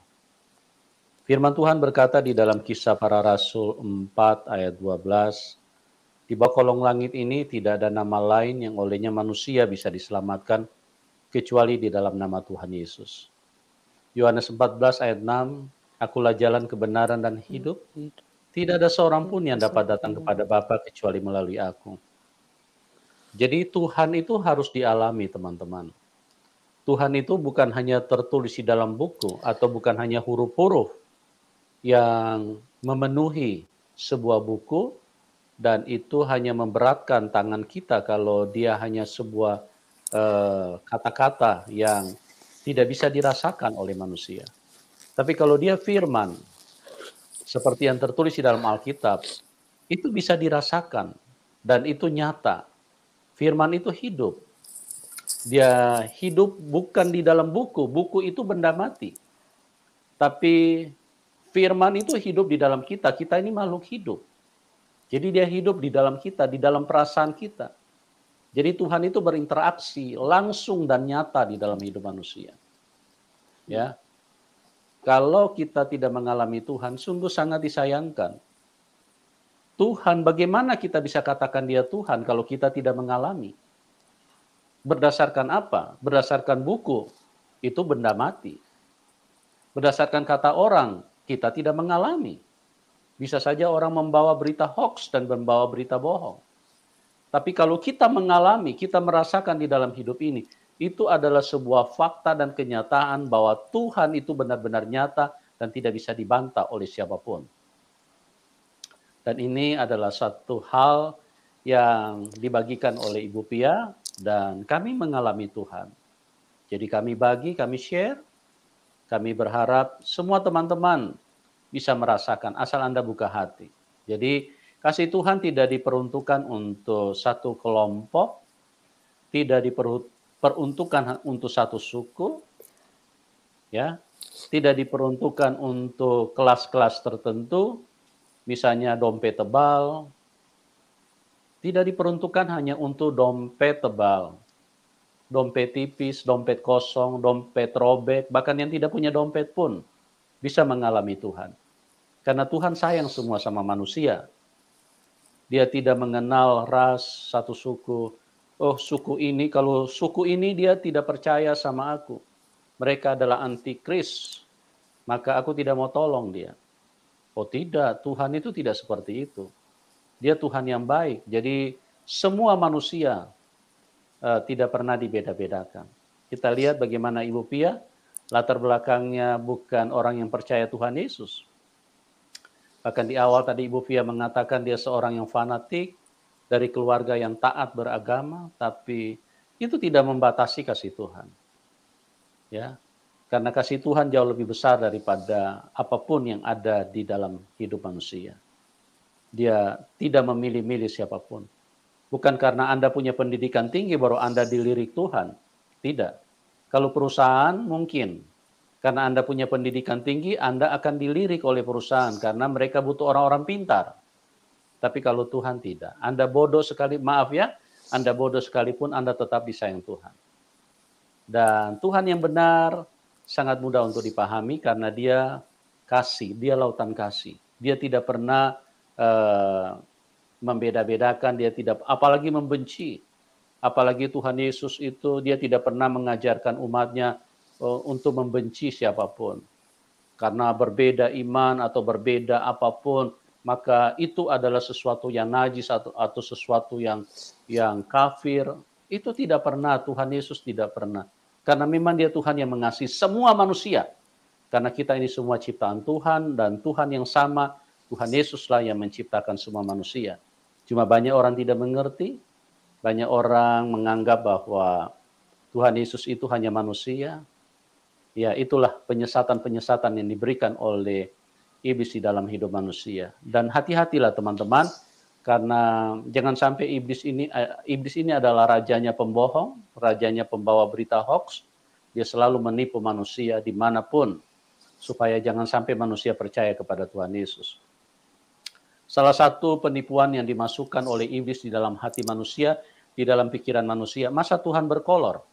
Firman Tuhan berkata di dalam Kisah Para Rasul 4 ayat 12, di bawah kolong langit ini tidak ada nama lain yang olehnya manusia bisa diselamatkan kecuali di dalam nama Tuhan Yesus. Yohanes 14 ayat 6, akulah jalan kebenaran dan hidup, tidak ada seorang pun yang dapat datang kepada Bapa kecuali melalui aku. Jadi Tuhan itu harus dialami, teman-teman. Tuhan itu bukan hanya tertulis di dalam buku atau bukan hanya huruf-huruf yang memenuhi sebuah buku dan itu hanya memberatkan tangan kita kalau dia hanya sebuah kata-kata yang tidak bisa dirasakan oleh manusia. Tapi kalau dia firman, seperti yang tertulis di dalam Alkitab, itu bisa dirasakan dan itu nyata. Firman itu hidup. Dia hidup bukan di dalam buku. Buku itu benda mati. Tapi firman itu hidup di dalam kita. Kita ini makhluk hidup. Jadi dia hidup di dalam kita, di dalam perasaan kita. Jadi Tuhan itu berinteraksi langsung dan nyata di dalam hidup manusia. Ya. Kalau kita tidak mengalami Tuhan, sungguh sangat disayangkan. Tuhan, bagaimana kita bisa katakan dia Tuhan kalau kita tidak mengalami? Berdasarkan apa? Berdasarkan buku, itu benda mati. Berdasarkan kata orang, kita tidak mengalami. Bisa saja orang membawa berita hoax dan membawa berita bohong. Tapi kalau kita mengalami, kita merasakan di dalam hidup ini, itu adalah sebuah fakta dan kenyataan bahwa Tuhan itu benar-benar nyata dan tidak bisa dibantah oleh siapapun. Dan ini adalah satu hal yang dibagikan oleh Ibu Pia dan kami mengalami Tuhan. Jadi kami bagi, kami share, kami berharap semua teman-teman bisa merasakan asal Anda buka hati. Jadi kasih Tuhan tidak diperuntukkan untuk satu kelompok, tidak diperuntukkan untuk satu suku, ya, tidak diperuntukkan untuk kelas-kelas tertentu, misalnya dompet tebal, tidak diperuntukkan hanya untuk dompet tebal, dompet tipis, dompet kosong, dompet robek, bahkan yang tidak punya dompet pun bisa mengalami Tuhan. Karena Tuhan sayang semua sama manusia. Dia tidak mengenal ras, satu suku. Oh, suku ini, kalau suku ini dia tidak percaya sama aku. Mereka adalah antikris, maka aku tidak mau tolong dia. Oh tidak, Tuhan itu tidak seperti itu. Dia Tuhan yang baik. Jadi semua manusia tidak pernah dibeda-bedakan. Kita lihat bagaimana Ibu Pia, latar belakangnya bukan orang yang percaya Tuhan Yesus. Bahkan di awal tadi Ibu Pia mengatakan dia seorang yang fanatik, dari keluarga yang taat beragama, tapi itu tidak membatasi kasih Tuhan. Ya, karena kasih Tuhan jauh lebih besar daripada apapun yang ada di dalam hidup manusia. Dia tidak memilih-milih siapapun. Bukan karena Anda punya pendidikan tinggi baru Anda dilirik Tuhan. Tidak. Kalau perusahaan mungkin. Karena Anda punya pendidikan tinggi, Anda akan dilirik oleh perusahaan karena mereka butuh orang-orang pintar. Tapi kalau Tuhan tidak. Anda bodoh sekali, maaf ya, Anda bodoh sekalipun Anda tetap disayang Tuhan. Dan Tuhan yang benar sangat mudah untuk dipahami karena dia kasih, dia lautan kasih. Dia tidak pernah membeda-bedakan, dia tidak apalagi membenci. Apalagi Tuhan Yesus itu dia tidak pernah mengajarkan umatnya untuk membenci siapapun. Karena berbeda iman atau berbeda apapun, maka itu adalah sesuatu yang najis atau sesuatu yang kafir. Itu tidak pernah, Tuhan Yesus tidak pernah. Karena memang dia Tuhan yang mengasihi semua manusia. Karena kita ini semua ciptaan Tuhan dan Tuhan yang sama, Tuhan Yesuslah yang menciptakan semua manusia. Cuma banyak orang tidak mengerti, banyak orang menganggap bahwa Tuhan Yesus itu hanya manusia. Ya, itulah penyesatan-penyesatan yang diberikan oleh iblis di dalam hidup manusia. Dan hati-hatilah teman-teman, karena jangan sampai iblis ini adalah rajanya pembohong, rajanya pembawa berita hoax. Dia selalu menipu manusia dimanapun, supaya jangan sampai manusia percaya kepada Tuhan Yesus. Salah satu penipuan yang dimasukkan oleh iblis di dalam hati manusia, di dalam pikiran manusia, masa Tuhan berkolor?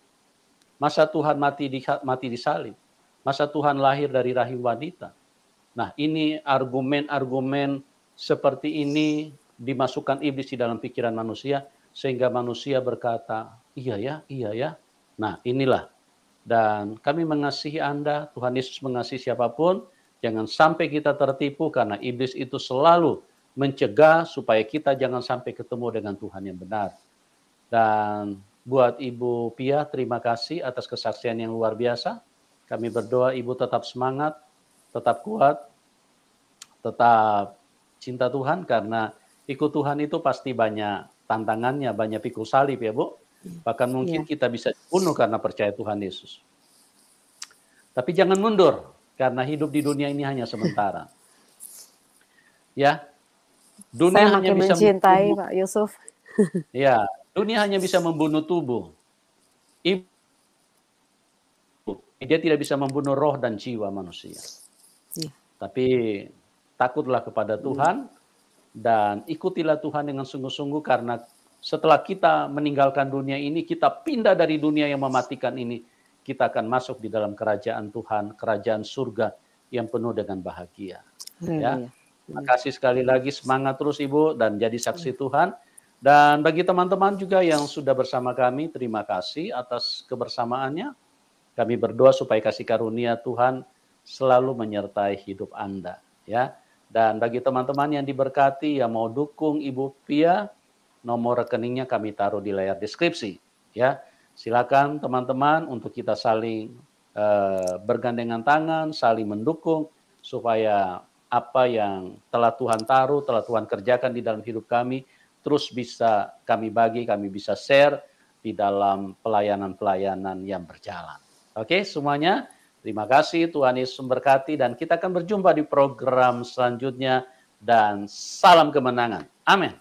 Masa Tuhan mati di salib? Masa Tuhan lahir dari rahim wanita? Nah, ini argumen-argumen seperti ini dimasukkan iblis di dalam pikiran manusia, sehingga manusia berkata, iya ya. Nah, inilah. Dan kami mengasihi Anda, Tuhan Yesus mengasihi siapapun, jangan sampai kita tertipu karena iblis itu selalu mencegah supaya kita jangan sampai ketemu dengan Tuhan yang benar. Dan buat Ibu Pia, terima kasih atas kesaksian yang luar biasa. Kami berdoa Ibu tetap semangat, tetap kuat, tetap cinta Tuhan, karena ikut Tuhan itu pasti banyak tantangannya, banyak pikul salib ya Bu. Bahkan mungkin kita bisa dibunuh karena percaya Tuhan Yesus. Tapi jangan mundur, karena hidup di dunia ini hanya sementara. Ya, dunia Saya hanya makin bisa mencintai membunuh, Pak Yusuf. ya, dunia hanya bisa membunuh tubuh. Dia tidak bisa membunuh roh dan jiwa manusia. Ya. Tapi takutlah kepada Tuhan dan ikutilah Tuhan dengan sungguh-sungguh, karena setelah kita meninggalkan dunia ini, kita pindah dari dunia yang mematikan ini, kita akan masuk di dalam kerajaan Tuhan, kerajaan surga yang penuh dengan bahagia. Ya. Terima kasih sekali lagi, semangat terus Ibu dan jadi saksi Tuhan. Dan bagi teman-teman juga yang sudah bersama kami, terima kasih atas kebersamaannya. Kami berdoa supaya kasih karunia Tuhan selalu menyertai hidup Anda. Ya. Dan bagi teman-teman yang diberkati, yang mau dukung Ibu Pia, nomor rekeningnya kami taruh di layar deskripsi. Ya. Silakan teman-teman untuk kita saling bergandengan tangan, saling mendukung, supaya apa yang telah Tuhan taruh, telah Tuhan kerjakan di dalam hidup kami, terus bisa kami bagi, kami bisa share di dalam pelayanan-pelayanan yang berjalan. Oke, semuanya, terima kasih, Tuhan Yesus memberkati, dan kita akan berjumpa di program selanjutnya, dan salam kemenangan. Amin.